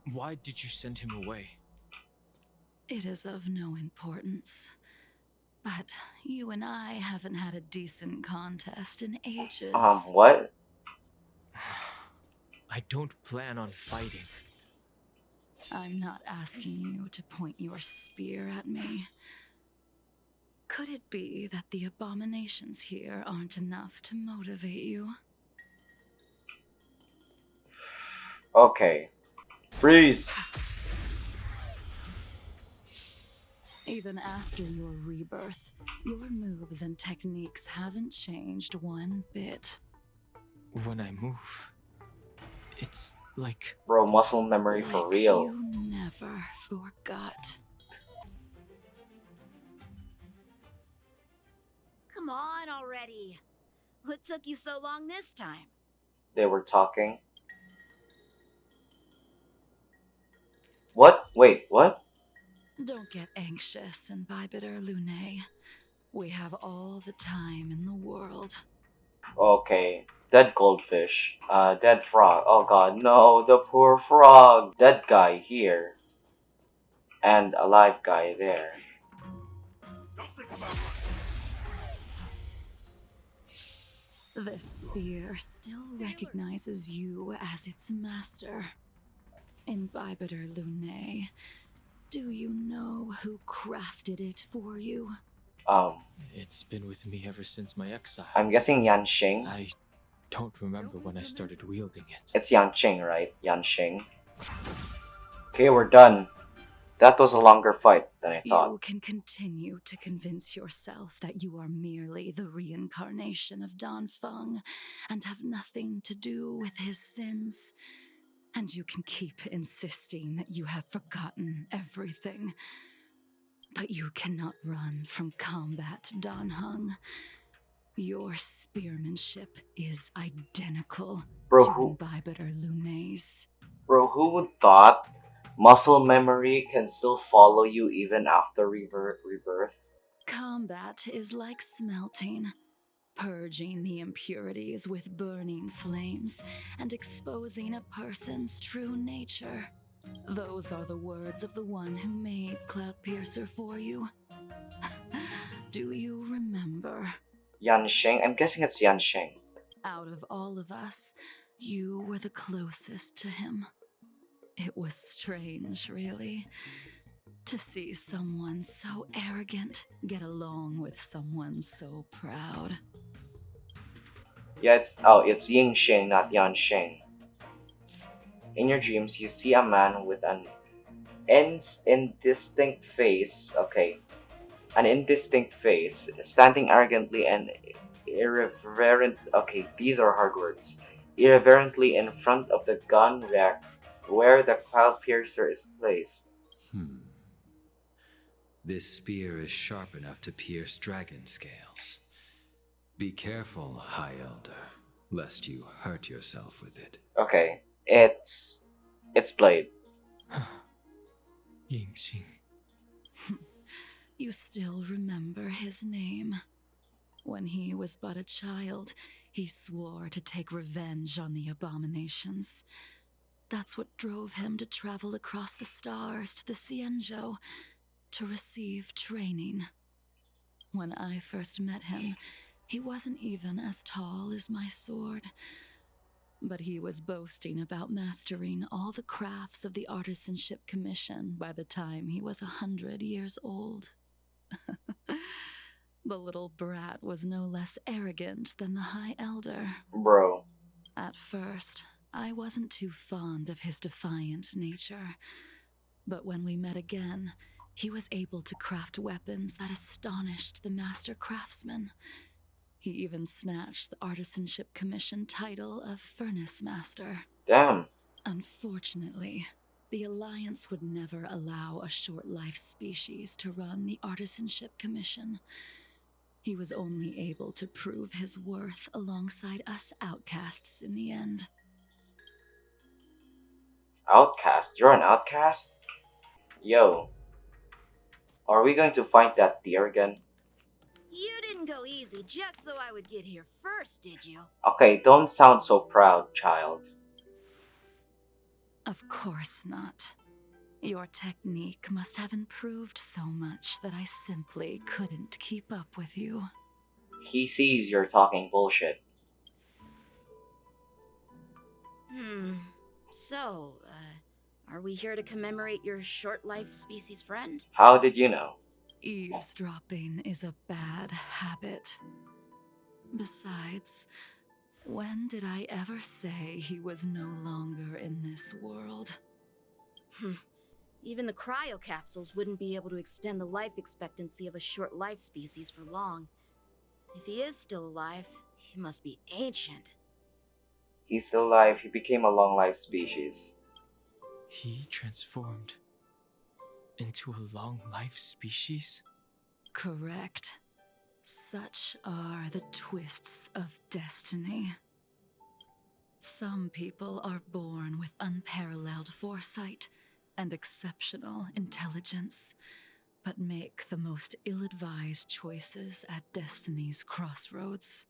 D: Why did you send him away?
B: It is of no importance. But you and I haven't had a decent contest in ages.
A: What?
D: I don't plan on fighting.
B: I'm not asking you to point your spear at me. Could it be that the abominations here aren't enough to motivate you?
A: Okay. Freeze!
B: Even after your rebirth, your moves and techniques haven't changed one bit.
D: When I move, it's like
A: Bro, muscle memory for
B: Like
A: real.
B: you never forgot.
E: Come on already. What took you so long this time?
A: They were talking. What? Wait, what?
B: Don't get anxious, Imbibitor Lune. We have all the time in the world.
A: Okay. Dead goldfish. Dead frog. Oh god, no, the poor frog. Dead guy here. And a live guy there.
B: This spear still recognizes you as its master. Imbibitor Lune, do you know who crafted it for you?
D: it's been with me ever since my exile.
A: I'm guessing Yanxing.
D: I don't remember when I started wielding it.
A: It's Yanqing, right? Yanxing. Okay, we're done. That was a longer fight than I thought.
B: You can continue to convince yourself that you are merely the reincarnation of Danfeng and have nothing to do with his sins. And you can keep insisting that you have forgotten everything. But you cannot run from combat, Danheng. Your spearmanship is identical
A: Bro,
B: to
A: who-
B: Imbibitor Lune's.
A: Bro, who would thought muscle memory can still follow you even after rebirth?
B: Combat is like smelting, purging the impurities with burning flames and exposing a person's true nature. Those are the words of the one who made Cloudpiercer for you. Do you remember?
A: Yanxing? I'm guessing it's Yanxing.
B: Out of all of us, you were the closest to him. It was strange, really, to see someone so arrogant get along with someone so proud.
A: Yeah, it's Yingxing, not Yanxing. In your dreams, you see a man with an indistinct face. Okay, an indistinct face, standing arrogantly and irreverent. Okay, these are hard words. Irreverently in front of the gun rack where the cloud piercer is placed.
J: This spear is sharp enough to pierce dragon scales. Be careful, High Elder, lest you hurt yourself with it.
A: Okay, it's Blade.
D: Yingxing.
B: You still remember his name. When he was but a child, he swore to take revenge on the abominations. That's what drove him to travel across the stars to the Xianzhou to receive training. When I first met him, he wasn't even as tall as my sword. But he was boasting about mastering all the crafts of the Artisanship Commission by the time he was 100 years old. The little brat was no less arrogant than the High Elder.
A: Bro.
B: At first, I wasn't too fond of his defiant nature. But when we met again, he was able to craft weapons that astonished the master craftsman. He even snatched the Artisanship Commission title of Furnace Master.
A: Damn.
B: Unfortunately, the Alliance would never allow a short-life species to run the Artisanship Commission. He was only able to prove his worth alongside us outcasts in the end.
A: Outcast? You're an outcast? Yo. Are we going to find that deer again?
E: You didn't go easy just so I would get here first, did you?
A: Okay, don't sound so proud, child.
B: Of course not. Your technique must have improved so much that I simply couldn't keep up with you.
A: He sees you're talking bullshit.
E: So, are we here to commemorate your short-life species friend?
A: How did you know?
B: Eavesdropping is a bad habit. Besides, when did I ever say he was no longer in this world?
E: Even the cryocapsules wouldn't be able to extend the life expectancy of a short life species for long. If he is still alive, he must be ancient.
A: He's still alive. He became a long-life species.
D: He transformed into a long life species?
B: Correct. Such are the twists of destiny. Some people are born with unparalleled foresight and exceptional intelligence, but make the most ill-advised choices at destiny's crossroads.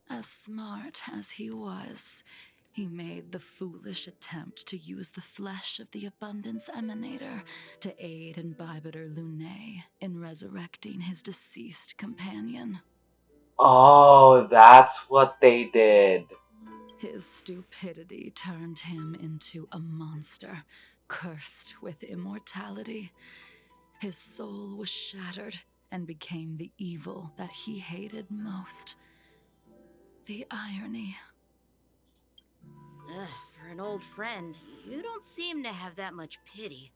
B: As smart as he was, he made the foolish attempt to use the flesh of the Abundance Emanator to aid Imbibitor Lunae in resurrecting his deceased companion.
A: Oh, that's what they did.
B: His stupidity turned him into a monster, cursed with immortality. His soul was shattered and became the evil that he hated most. The irony.
E: For an old friend, you don't seem to have that much pity.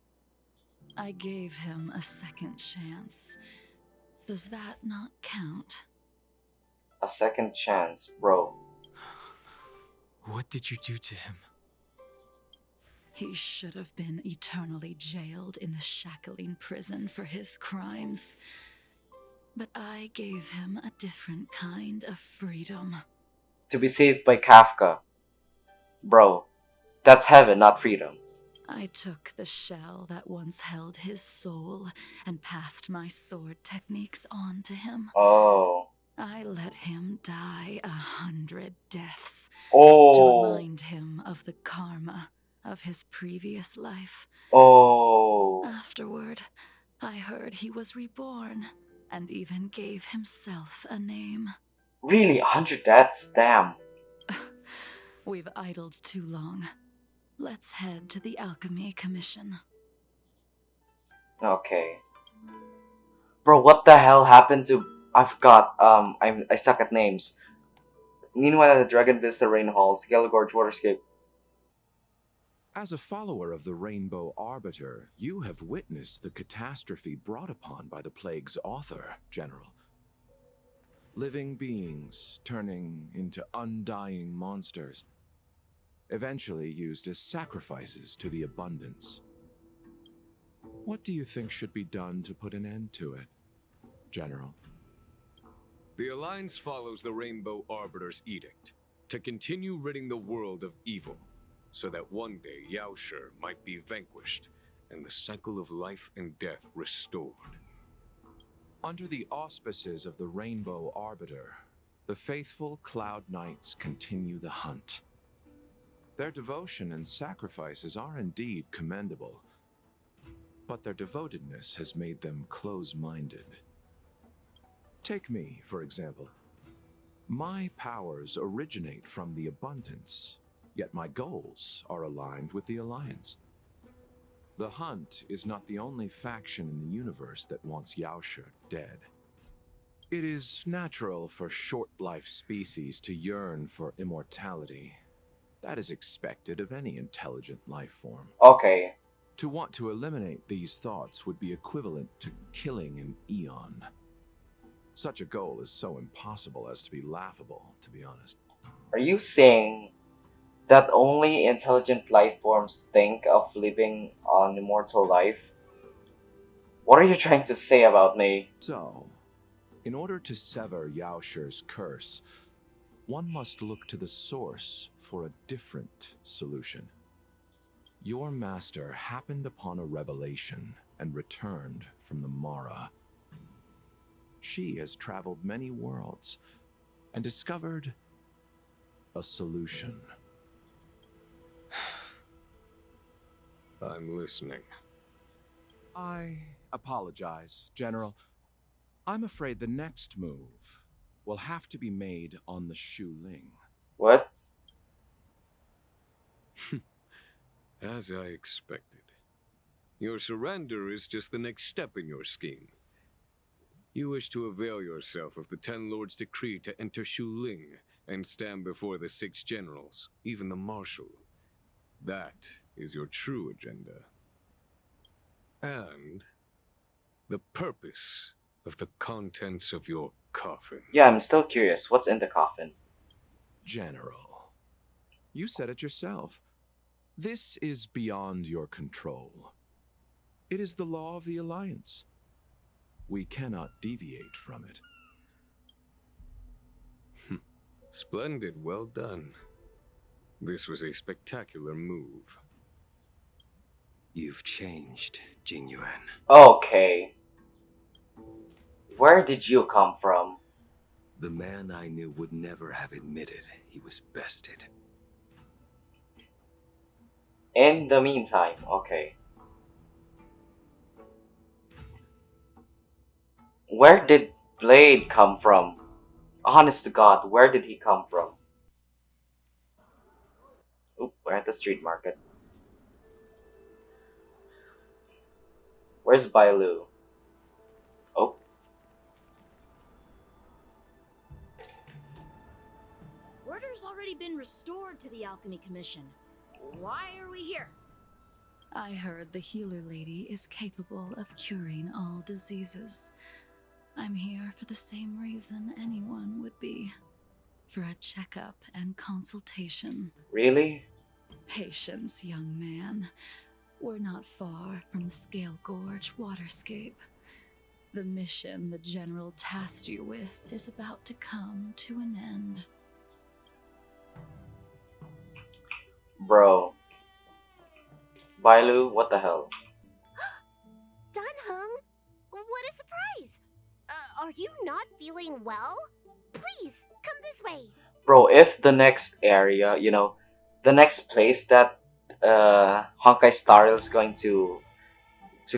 B: I gave him a second chance. Does that not count?
A: A second chance, bro.
D: What did you do to him?
B: He should have been eternally jailed in the shackling prison for his crimes. But I gave him a different kind of freedom.
A: To be saved by Kafka. Bro, that's heaven, not freedom.
B: I took the shell that once held his soul and passed my sword techniques on to him.
A: Oh.
B: I let him die 100 deaths
A: Oh.
B: to remind him of the karma of his previous life.
A: Oh.
B: Afterward, I heard he was reborn and even gave himself a name.
A: Really? 100 deaths? Damn.
B: We've idled too long. Let's head to the Alchemy Commission.
A: Okay. Bro, what the hell happened to... I forgot. I suck at names. Meanwhile, at the Dragon Vista Rain Hall, Scale Gorge Waterscape.
G: As a follower of the Rainbow Arbiter, you have witnessed the catastrophe brought upon by the plague's author, General. Living beings turning into undying monsters, eventually used as sacrifices to the Abundance. What do you think should be done to put an end to it, General?
H: The Alliance follows the Rainbow Arbiter's edict to continue ridding the world of evil, so that one day Yaoshi might be vanquished and the cycle of life and death restored.
G: Under the auspices of the Rainbow Arbiter, the faithful Cloud Knights continue the hunt. Their devotion and sacrifices are indeed commendable, but their devotedness has made them close-minded. Take me, for example. My powers originate from the Abundance, yet my goals are aligned with the Alliance. The Hunt is not the only faction in the universe that wants Yaoshi dead. It is natural for short-life species to yearn for immortality. That is expected of any intelligent life form.
A: Okay.
G: To want to eliminate these thoughts would be equivalent to killing an eon. Such a goal is so impossible as to be laughable, to be honest.
A: Are you saying that only intelligent life forms think of living an immortal life? What are you trying to say about me?
G: So, in order to sever Yaoshi's curse, one must look to the source for a different solution. Your master happened upon a revelation and returned from the Mara. She has traveled many worlds and discovered a solution.
H: I'm listening.
G: I apologize, General. I'm afraid the next move will have to be made on the Shu Ling.
A: What?
H: As I expected. Your surrender is just the next step in your scheme. You wish to avail yourself of the Ten Lords' decree to enter Shuling and stand before the 6 generals, even the Marshal. That is your true agenda. And the purpose of the contents of your coffin.
A: Yeah, I'm still curious. What's in the coffin?
G: General, you said it yourself. This is beyond your control. It is the law of the Alliance. We cannot deviate from it.
H: Splendid, well done. This was a spectacular move.
J: You've changed, Jingyuan.
A: Okay. Where did you come from?
J: The man I knew would never have admitted he was bested.
A: In the meantime, okay. Where did Blade come from? Honest to God, where did he come from? Oop, we're at the street market. Where's Bailu? Oh.
E: Order's already been restored to the Alchemy Commission. Why are we here?
B: I heard the healer lady is capable of curing all diseases. I'm here for the same reason anyone would be. For a checkup and consultation.
A: Really?
B: Patience, young man. We're not far from Scale Gorge waterscape. The mission the General tasked you with is about to come to an end.
A: Bro. Bailu, what the hell?
C: Dunhung? What a surprise! Are you not feeling well? Please, come this way.
A: Bro, if the next area, the next place that Honkai Star Rail is going to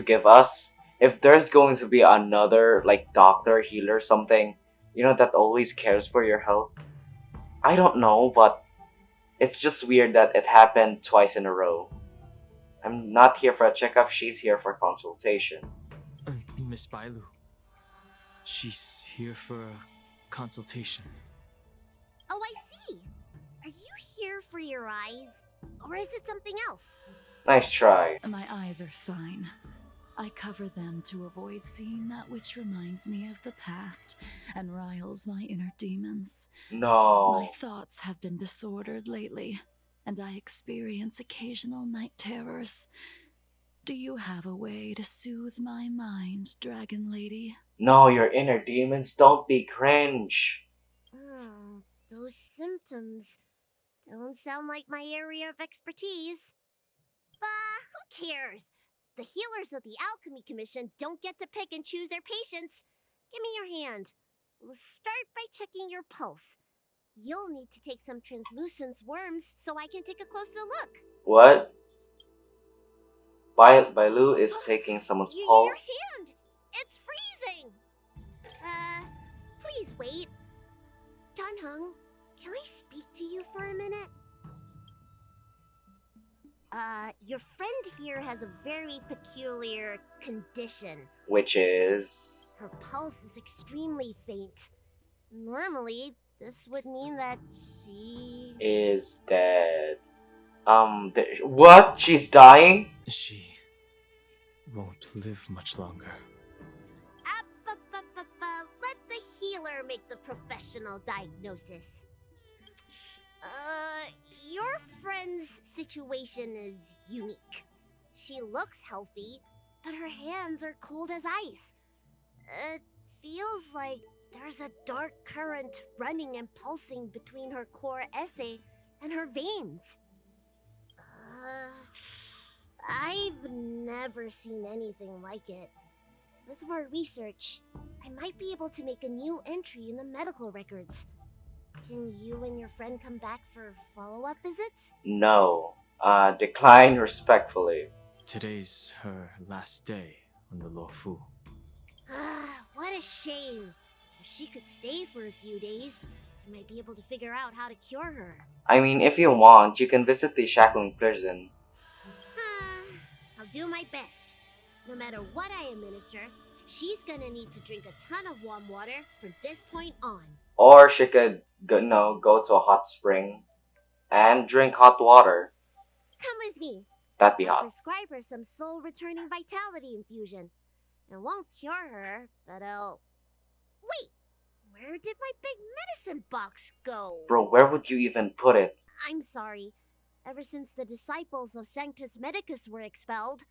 A: give us, if there's going to be another like doctor, healer, something, that always cares for your health. I don't know, but it's just weird that it happened twice in a row. I'm not here for a checkup, she's here for consultation.
D: Miss Bailu. She's here for a consultation.
C: Oh, I see. Are you here for your eyes? Or is it something else?
A: Nice try.
B: My eyes are fine. I cover them to avoid seeing that which reminds me of the past and riles my inner demons.
A: No.
B: My thoughts have been disordered lately, and I experience occasional night terrors. Do you have a way to soothe my mind, Dragon Lady?
A: No, your inner demons, don't be cringe.
C: Those symptoms don't sound like my area of expertise. But who cares? The healers of the Alchemy Commission don't get to pick and choose their patients. Give me your hand. We'll start by checking your pulse. You'll need to take some translucence worms so I can take a closer look.
A: What? Bailu is taking someone's pulse.
C: Your hand! It's freezing! Please wait. Dunhung, can I speak to you for a minute? Your friend here has a very peculiar condition.
A: Which is...
C: Her pulse is extremely faint. Normally, this would mean that she...
A: is dead. What? She's dying?
D: She won't live much longer.
C: Let the healer make the professional diagnosis. Your friend's situation is unique. She looks healthy, but her hands are cold as ice. It feels like there's a dark current running and pulsing between her core esse and her veins. I've never seen anything like it. With more research, I might be able to make a new entry in the medical records. Can you and your friend come back for follow-up visits?
A: No. Decline respectfully.
D: Today's her last day on the Luofu.
C: What a shame. If she could stay for a few days, I might be able to figure out how to cure her.
A: I mean, if you want, you can visit the Shackling prison.
C: I'll do my best. No matter what I administer, she's gonna need to drink a ton of warm water from this point on.
A: Or she could go to a hot spring and drink hot water.
C: Come with me.
A: That'd be
C: I'll
A: hot.
C: prescribe her some soul-returning vitality infusion. It won't cure her, but it'll... Wait! Where did my big medicine box go?
A: Bro, where would you even put it?
C: I'm sorry. Ever since the disciples of Sanctus Medicus were expelled,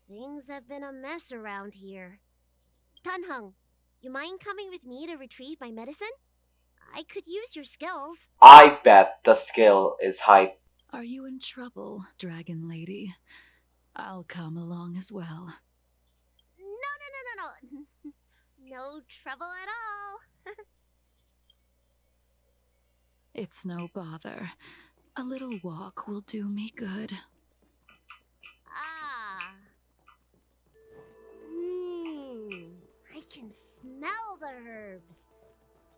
C: things have been a mess around here. Tanheng, you mind coming with me to retrieve my medicine? I could use your skills.
A: I bet the skill is hype.
B: Are you in trouble, Dragon Lady? I'll come along as well.
C: No. No trouble at all.
B: It's no bother. A little walk will do me good.
C: Ah. I can smell the herbs.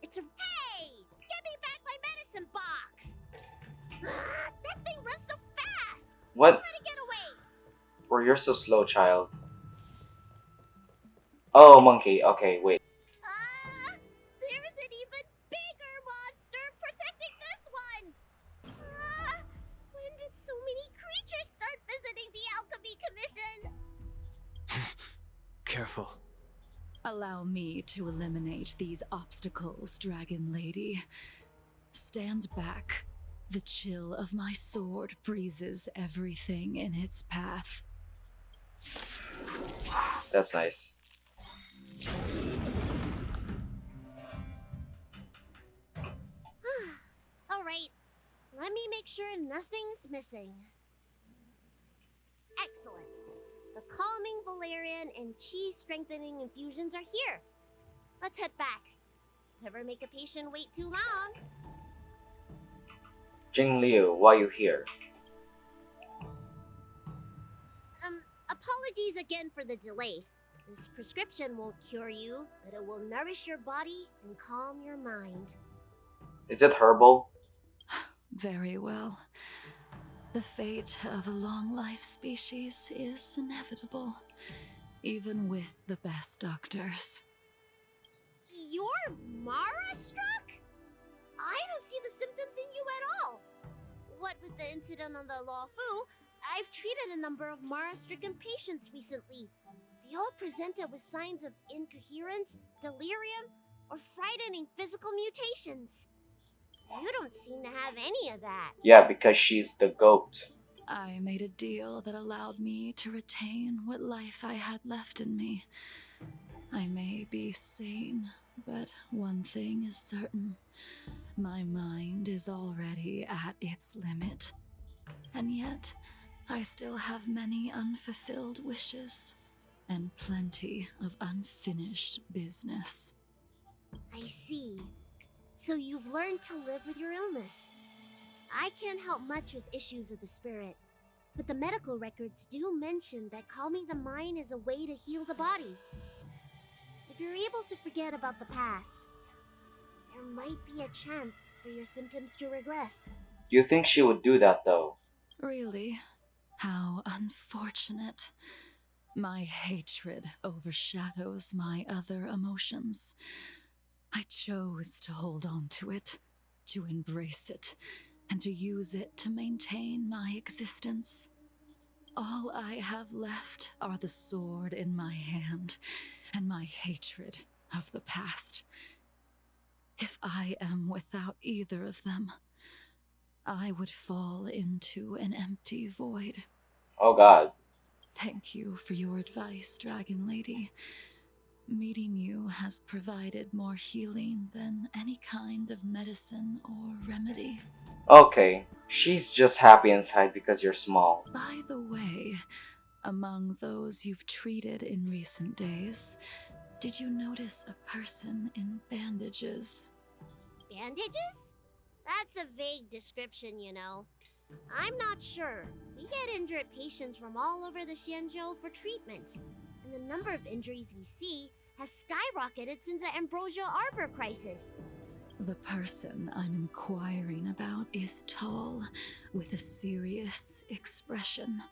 C: It's a... Hey! Give me back my medicine box! That thing runs so fast!
A: What?
C: Don't let it get away!
A: Bro, you're so slow, child. Oh, monkey. Okay, wait.
C: There's an even bigger monster protecting this one! When did so many creatures start visiting the Alchemy Commission?
D: Careful.
B: Allow me to eliminate these obstacles, Dragon Lady. Stand back. The chill of my sword freezes everything in its path.
A: That's nice.
C: Alright, let me make sure nothing's missing. Excellent. The calming valerian and chi strengthening infusions are here. Let's head back. Never make a patient wait too long.
A: Jing Liu, why you here?
C: Apologies again for the delay. This prescription won't cure you, but it will nourish your body and calm your mind.
A: Is it herbal?
B: Very well. The fate of a long-life species is inevitable, even with the best doctors.
C: You're Mara-struck? I don't see the symptoms in you at all. What with the incident on the Law Fu, I've treated a number of Mara-stricken patients recently. They all presented with signs of incoherence, delirium, or frightening physical mutations. You don't seem to have any of that.
A: Yeah, because she's the goat.
B: I made a deal that allowed me to retain what life I had left in me. I may be sane, but one thing is certain. My mind is already at its limit. And yet, I still have many unfulfilled wishes, and plenty of unfinished business.
C: I see. So you've learned to live with your illness. I can't help much with issues of the spirit, but the medical records do mention that calming the mind is a way to heal the body. If you're able to forget about the past, there might be a chance for your symptoms to regress.
A: Do you think she would do that though?
B: Really? How unfortunate. My hatred overshadows my other emotions. I chose to hold on to it, to embrace it, and to use it to maintain my existence. All I have left are the sword in my hand and my hatred of the past. If I am without either of them, I would fall into an empty void.
A: Oh god.
B: Thank you for your advice, Dragon Lady. Meeting you has provided more healing than any kind of medicine or remedy.
A: Okay, she's just happy inside because you're small.
B: By the way, among those you've treated in recent days, did you notice a person in bandages?
C: Bandages? That's a vague description, you know. I'm not sure. We get injured patients from all over the Xianzhou for treatment, and the number of injuries we see has skyrocketed since the Ambrosia Arbor crisis.
B: The person I'm inquiring about is tall, with a serious expression.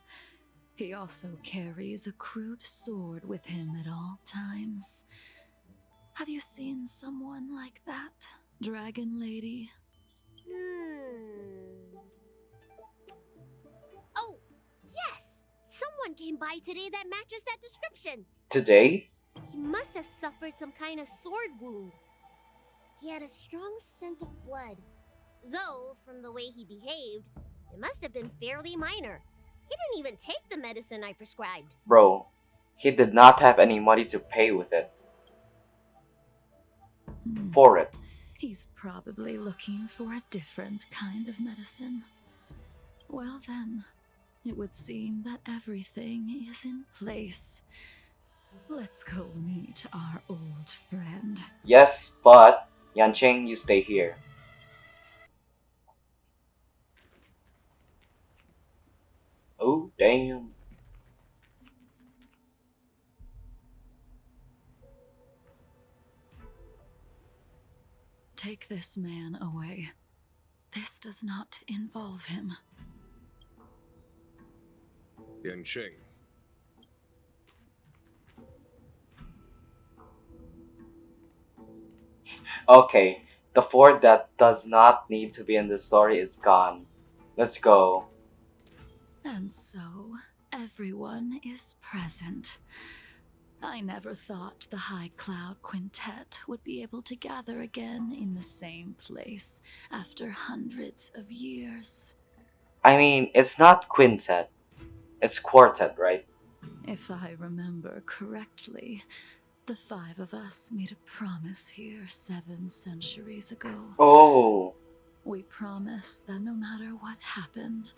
K: He also carries a crude sword with him at all times. Have you seen someone like that, Dragon Lady?
C: Oh, yes! Someone came by today that matches that description.
A: Today?
C: He must have suffered some kind of sword wound. He had a strong scent of blood. Though, from the way he behaved, it must have been fairly minor. He didn't even take the medicine I prescribed.
A: Bro, he did not have any money to pay with it. For it.
K: He's probably looking for a different kind of medicine. Well then, it would seem that everything is in place. Let's go meet our old friend.
A: Yes, but Yanqing, you stay here. Oh, damn.
K: Take this man away. This does not involve him.
H: Yanqing.
A: Okay, the fort that does not need to be in the story is gone. Let's go.
K: And so, everyone is present. I never thought the High Cloud Quintet would be able to gather again in the same place after hundreds of years.
A: I mean, it's not quintet. It's quartet, right?
K: If I remember correctly, the five of us made a promise here 7 centuries ago.
A: Oh.
K: We promised that no matter what happened,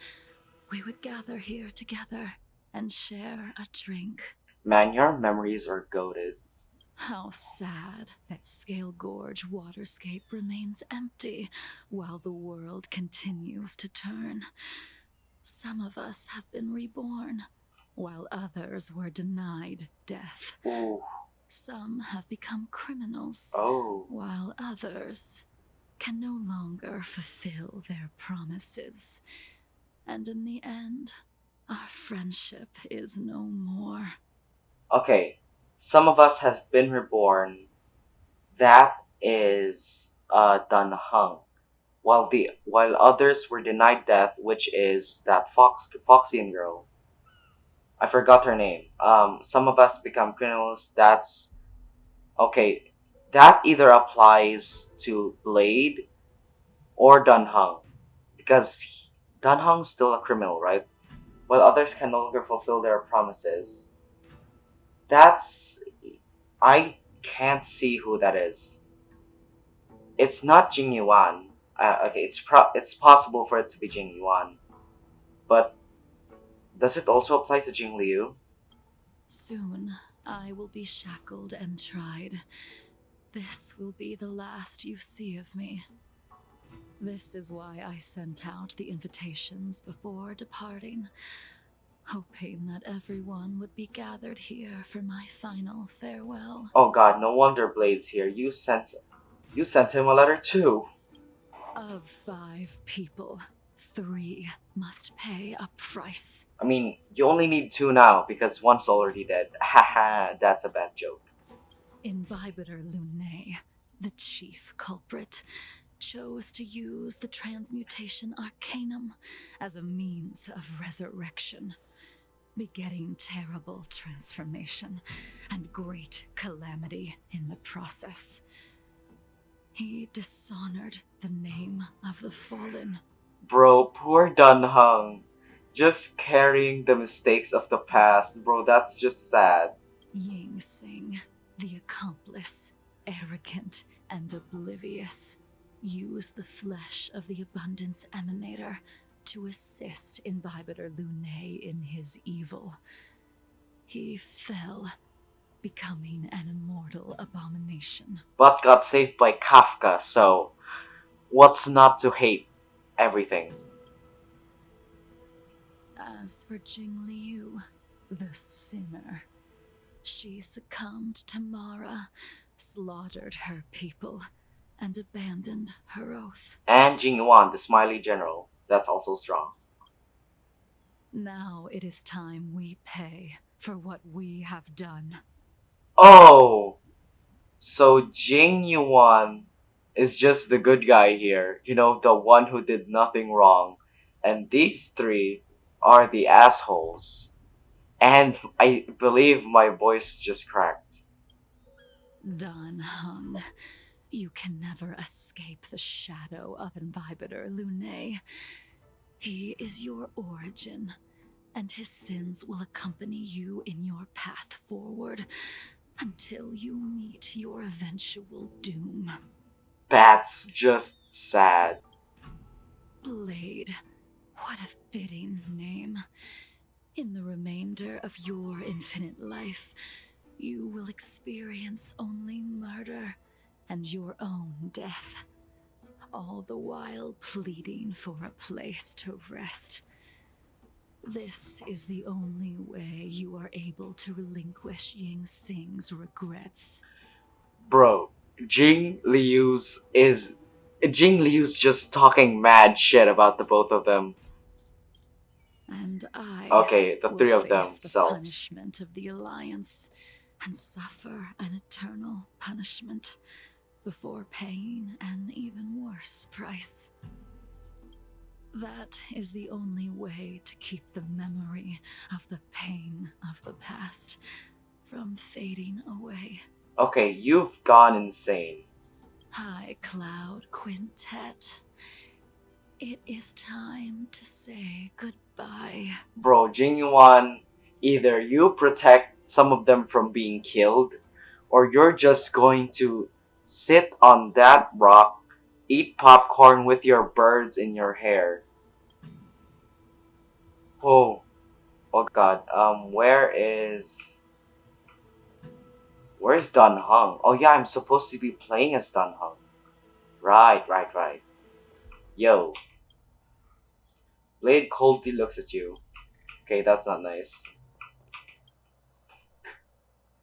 K: we would gather here together and share a drink.
A: Man, your memories are goated.
K: How sad that Scale Gorge waterscape remains empty while the world continues to turn. Some of us have been reborn, while others were denied death.
A: Ooh.
K: Some have become criminals,
A: Oh.
K: while others can no longer fulfill their promises. And in the end, our friendship is no more.
A: Okay, some of us have been reborn. That is Dan Heng. While others were denied death, which is that Foxian girl. I forgot her name. Some of us become criminals. That's okay. That either applies to Blade or Dan Heng, because Dan Heng's still a criminal, right? While others can no longer fulfill their promises. I can't see who that is. It's not Jing Yuan. Okay, it's possible for it to be Jing Yuan, but does it also apply to Jing Liu?
K: Soon, I will be shackled and tried. This will be the last you see of me. This is why I sent out the invitations before departing, hoping that everyone would be gathered here for my final farewell.
A: Oh god, no wonder Blade's here. You sent him a letter too.
K: Of 5 people, 3 must pay a price.
A: I mean, you only need 2 now because one's already dead. Haha, that's a bad joke.
K: Imbibitor Lunae, the chief culprit, chose to use the transmutation arcanum as a means of resurrection, begetting terrible transformation and great calamity in the process. He dishonored the name of the fallen.
A: Bro, poor Dan Heng. Just carrying the mistakes of the past, bro, that's just sad.
K: Ying Sing, the accomplice, arrogant and oblivious, used the flesh of the Abundance Emanator to assist Imbibitor Lunae in his evil. He fell, becoming an immortal abomination.
A: But got saved by Kafka, so what's not to hate? Everything.
K: As for Jing Liu, the sinner, she succumbed to Mara, slaughtered her people, and abandoned her oath.
A: And Jing Yuan, the smiley general. That's also strong.
K: Now it is time we pay for what we have done.
A: Oh, so Jing Yuan is just the good guy here. You know, the one who did nothing wrong. And these three are the assholes. And I believe my voice just cracked.
K: Dan Heng, you can never escape the shadow of Imbibitor Lune. He is your origin, and his sins will accompany you in your path forward until you meet your eventual doom.
A: That's just sad.
K: Blade, what a fitting name. In the remainder of your infinite life, you will experience only murder and your own death, all the while pleading for a place to rest. This is the only way you are able to relinquish Ying Xing's regrets.
A: Bro, Jing Liu's just talking mad shit about the both of them.
K: And I
A: Okay, the
K: will
A: three of
K: face
A: them
K: the
A: selves.
K: punishment of the Alliance and suffer an eternal punishment before paying an even worse price. That is the only way to keep the memory of the pain of the past from fading away.
A: Okay, you've gone insane.
K: High Cloud Quintet, it is time to say goodbye.
A: Bro, Jing Yuan, either you protect some of them from being killed, or you're just going to sit on that rock, eat popcorn with your birds in your hair. Oh, oh god, where's Dan Heng? Oh yeah, I'm supposed to be playing as Dan Heng. Right. Yo. Blade coldly looks at you. Okay, that's not nice.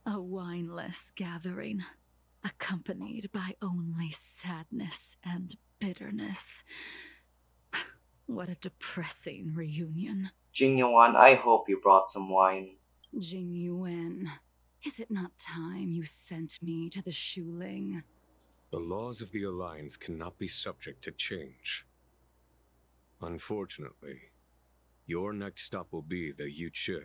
K: A wineless gathering, accompanied by only sadness and bitterness. What a depressing reunion.
A: Jing Yuan, I hope you brought some wine.
K: Jing Yuan, is it not time you sent me to the Shuling?
H: The laws of the Alliance cannot be subject to change. Unfortunately, your next stop will be the Yuchi.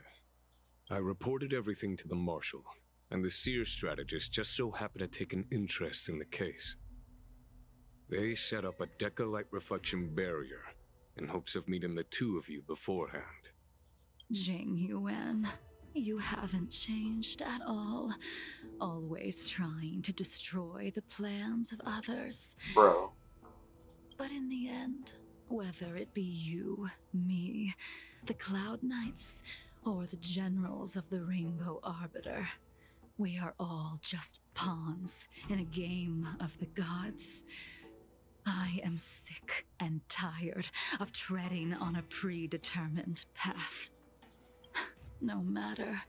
H: I reported everything to the Marshal, and the Seer strategist just so happened to take an interest in the case. They set up a Deca-light reflection barrier in hopes of meeting the two of you beforehand.
K: Jing Yuan, you haven't changed at all. Always trying to destroy the plans of others.
A: Bro.
K: But in the end, whether it be you, me, the Cloud Knights, or the generals of the Rainbow Arbiter, we are all just pawns in a game of the gods. I am sick and tired of treading on a predetermined path. No matter,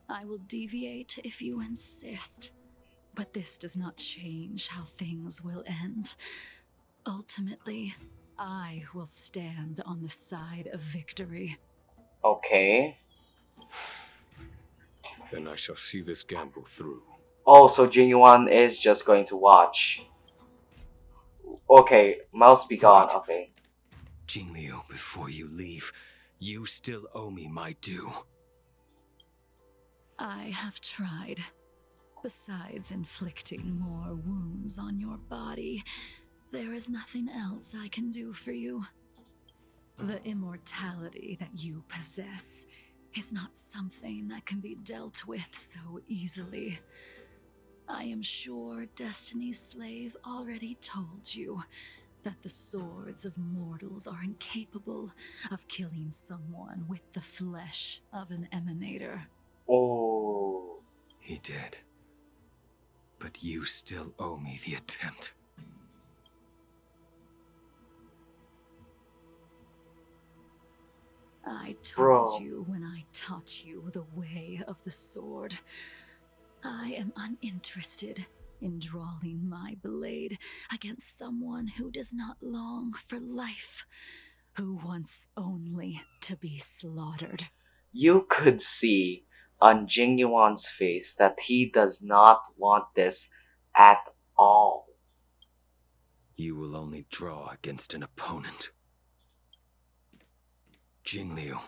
K: I will deviate if you insist. But this does not change how things will end. Ultimately, I will stand on the side of victory.
A: Okay.
H: Then I shall see this gamble through.
A: Oh, so Jing Yuan is just going to watch. Okay, mouse be gone.
L: Wait.
A: Okay.
L: Jing Liu, before you leave, you still owe me my due.
K: I have tried. Besides inflicting more wounds on your body, there is nothing else I can do for you. The immortality that you possess is not something that can be dealt with so easily. I am sure Destiny's Slave already told you that the swords of mortals are incapable of killing someone with the flesh of an emanator.
A: Oh.
L: He did. But you still owe me the attempt.
K: I told
A: Bro.
K: you when I taught you the way of the sword. I am uninterested in drawing my blade against someone who does not long for life, who wants only to be slaughtered.
A: You could see on Jingyuan's face that he does not want this at all.
L: You will only draw against an opponent. Jingliu,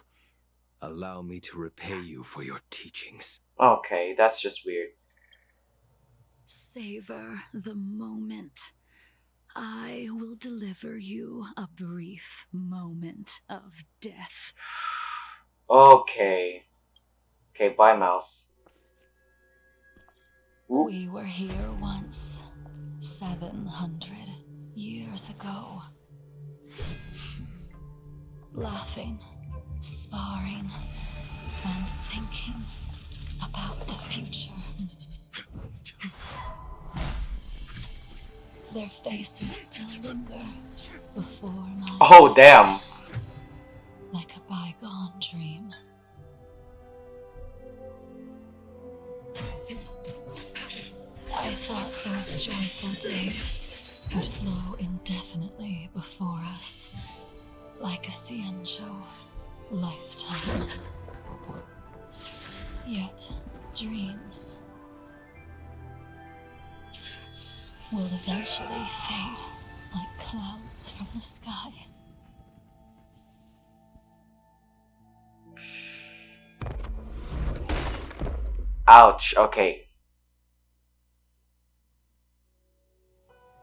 L: allow me to repay you for your teachings.
A: Okay, that's just weird.
K: Savor the moment. I will deliver you a brief moment of death.
A: Okay. Okay, bye, mouse. Ooh.
K: We were here once, 700 years ago. Laughing, sparring, and thinking about the future. Their faces still linger before my
A: Oh, damn.
K: like a bygone dream. I thought those joyful days would flow indefinitely before us, like a Xianzhou lifetime. Yet, dreams will eventually fade like clouds from the sky.
A: Ouch, okay.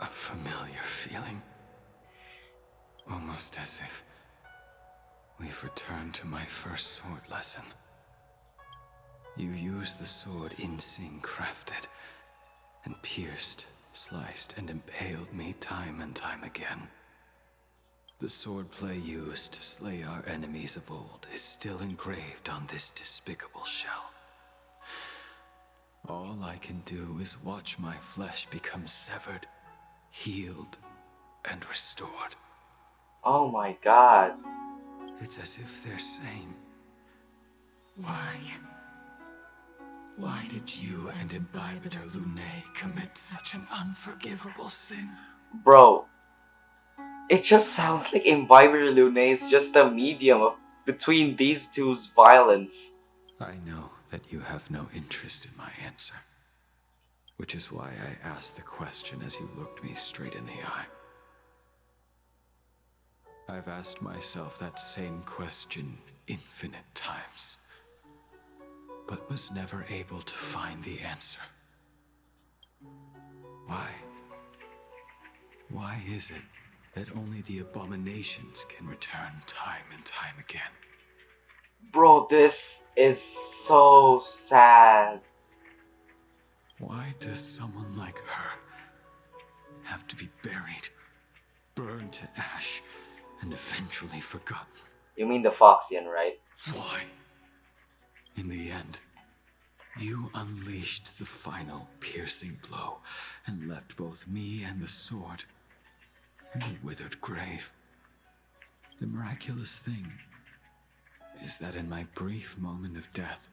J: A familiar feeling. Almost as if we've returned to my first sword lesson. You used the sword Insing crafted, and pierced, sliced, and impaled me time and time again. The swordplay used to slay our enemies of old is still engraved on this despicable shell. All I can do is watch my flesh become severed, healed, and restored.
A: Oh my god.
J: It's as if they're saying,
K: Why?
J: why did you and Imbibitor Lunae commit such an unforgivable sin?
A: Bro, it just sounds like Imbiber Lunae is just a medium of, between these two's violence.
J: I know that you have no interest in my answer, which is why I asked the question as you looked me straight in the eye. I've asked myself that same question infinite times, but was never able to find the answer. Why? Why is it that only the abominations can return time and time again?
A: Bro, this is so sad.
J: Why does someone like her have to be buried, burned to ash, and eventually forgotten?
A: You mean the Foxian, right?
J: Why? In the end, you unleashed the final piercing blow and left both me and the sword in a withered grave. The miraculous thing is that in my brief moment of death,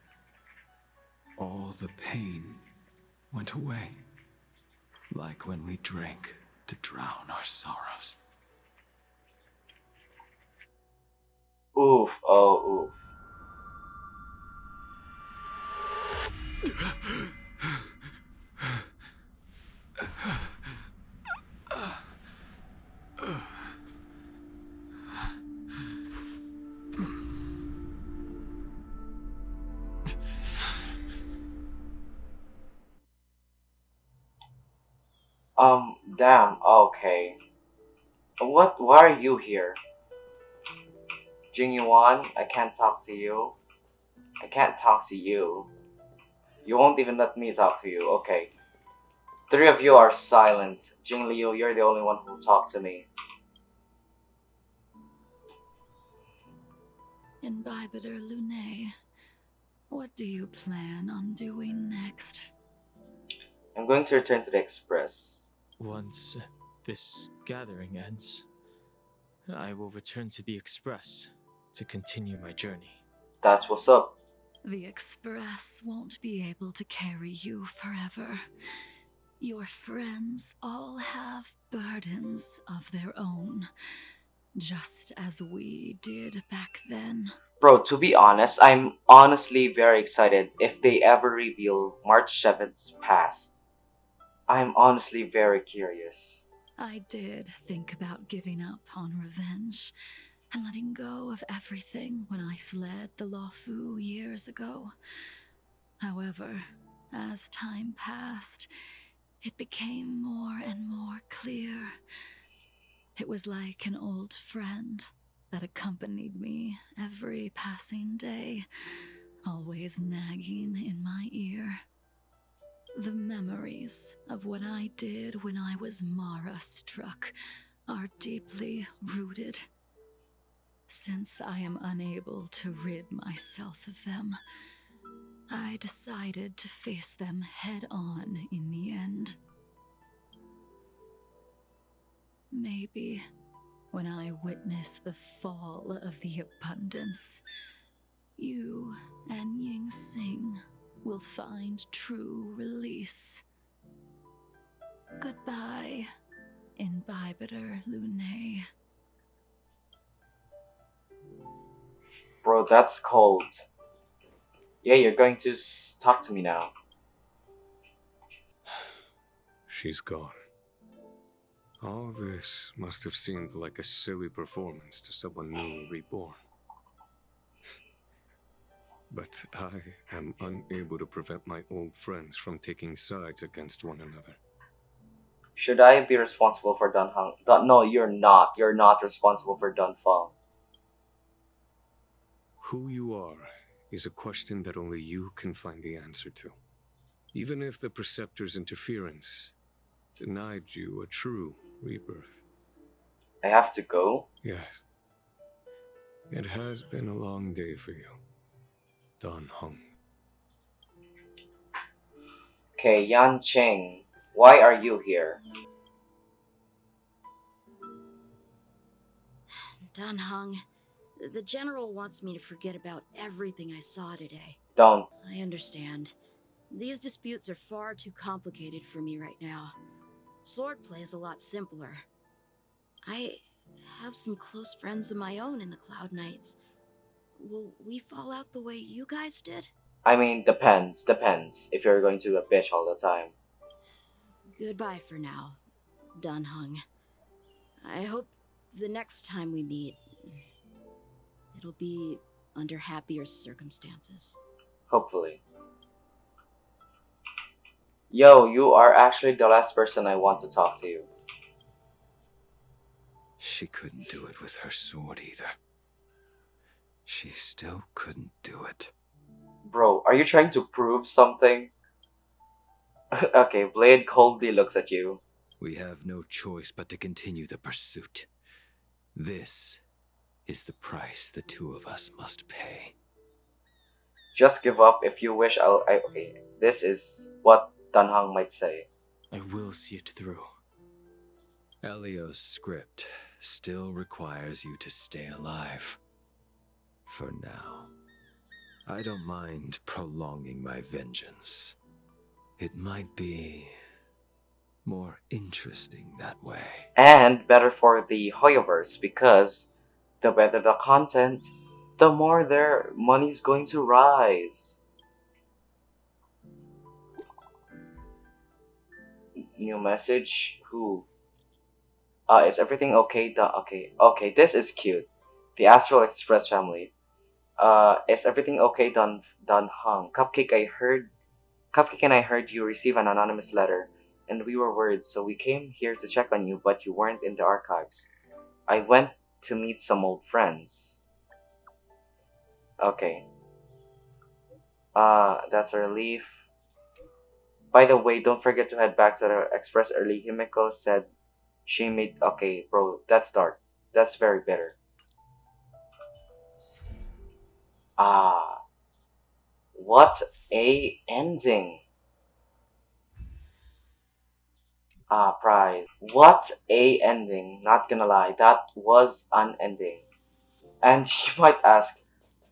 J: all the pain went away, like when we drank to drown our sorrows.
A: Oof, oh oof. Damn, okay. Why are you here? Jingyuan, I can't talk to you. I can't talk to you. You won't even let me talk to you, okay. Three of you are silent. Jingliu, you're the only one who will talk to me.
K: Imbibitor Lunae, what do you plan on doing next?
A: I'm going to return to the Express.
D: Once this gathering ends, I will return to the Express to continue my journey.
A: That's what's up.
K: The Express won't be able to carry you forever. Your friends all have burdens of their own. just as we did back then.
A: Bro, to be honest, I'm honestly very excited if they ever reveal March 7th's past. I'm honestly very curious.
K: I did think about giving up on revenge and letting go of everything when I fled the Luofu years ago. However, as time passed, it became more and more clear. It was like an old friend that accompanied me every passing day, always nagging in my ear. The memories of what I did when I was Mara struck are deeply rooted. Since I am unable to rid myself of them, I decided to face them head on in the end. Maybe when I witness the fall of the abundance, you and Ying Sing will find true release. Goodbye, Imbibitor Lune.
A: Bro, that's cold. Yeah, you're going to talk to me now.
H: She's gone. All this must have seemed like a silly performance to someone newly reborn. But I am unable to prevent my old friends from taking sides against one another.
A: Should I be responsible for Dan Heng? No, you're not. You're not responsible for Dan Feng.
H: Who you are is a question that only you can find the answer to. Even if the Preceptor's interference denied you a true rebirth.
A: I have to go?
H: Yes. It has been a long day for you, Dan Heng.
A: Okay, Yan Cheng, why are you here?
E: Dan Heng, the General wants me to forget about everything I saw today.
A: Don't.
E: I understand. These disputes are far too complicated for me right now. Swordplay is a lot simpler. I have some close friends of my own in the Cloud Knights. Will we fall out the way you guys did?
A: I mean, depends. If you're going to be a bitch all the time.
E: Goodbye for now, Dan Heng. I hope the next time we meet, it'll be under happier circumstances.
A: Hopefully. Yo, you are actually the last person I want to talk to you.
L: She couldn't do it with her sword either. She still couldn't do it.
A: Bro, are you trying to prove something? Okay, Blade coldly looks at you.
L: We have no choice but to continue the pursuit. This is the price the two of us must pay.
A: Just give up if you wish. Okay, this is what Dan Heng might say.
D: I will see it through.
L: Elio's script still requires you to stay alive. For now. I don't mind prolonging my vengeance. It might be more interesting that way.
A: And better for the Hoyoverse, because the better the content, the more their money's going to rise. New message? Who? Is everything okay? Okay, this is cute. The Astral Express family. Is everything okay, Dan Heng? Cupcake and I heard you receive an anonymous letter, and we were worried, so we came here to check on you, but you weren't in the archives. I went to meet some old friends. Okay. That's a relief. By the way, don't forget to head back to the Express early. Himeko said she made... Okay, bro, that's dark. That's very bitter. What a ending. Prize. What a ending. Not gonna lie, that was an ending. And you might ask,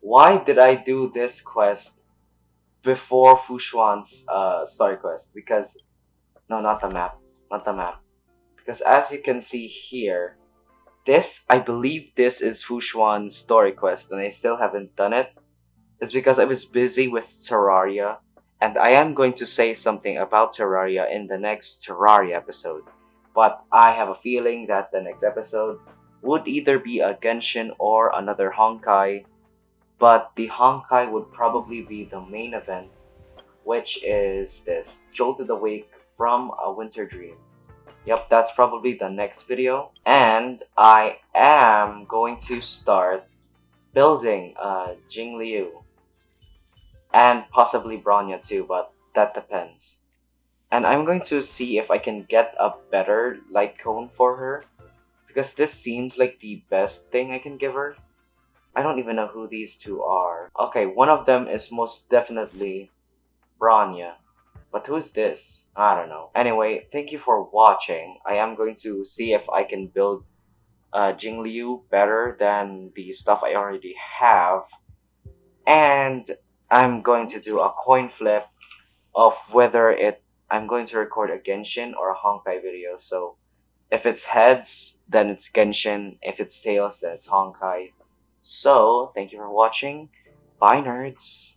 A: why did I do this quest before Fu Xuan's story quest? Because, no, not the map. Because as you can see here, I believe this is Fushuan's story quest, and I still haven't done it. It's because I was busy with Terraria, and I am going to say something about Terraria in the next Terraria episode. But I have a feeling that the next episode would either be a Genshin or another Honkai, but the Honkai would probably be the main event, which is this Jolted Awake from a Winter Dream. Yep, that's probably the next video. And I am going to start building Jingliu. And possibly Bronya too, but that depends. And I'm going to see if I can get a better light cone for her, because this seems like the best thing I can give her. I don't even know who these two are. Okay, one of them is most definitely Bronya. But who's this? I don't know. Anyway, thank you for watching. I am going to see if I can build Jingliu better than the stuff I already have. And I'm going to do a coin flip of whether I'm going to record a Genshin or a Honkai video. So if it's heads, then it's Genshin. If it's tails, then it's Honkai. So thank you for watching. Bye, nerds.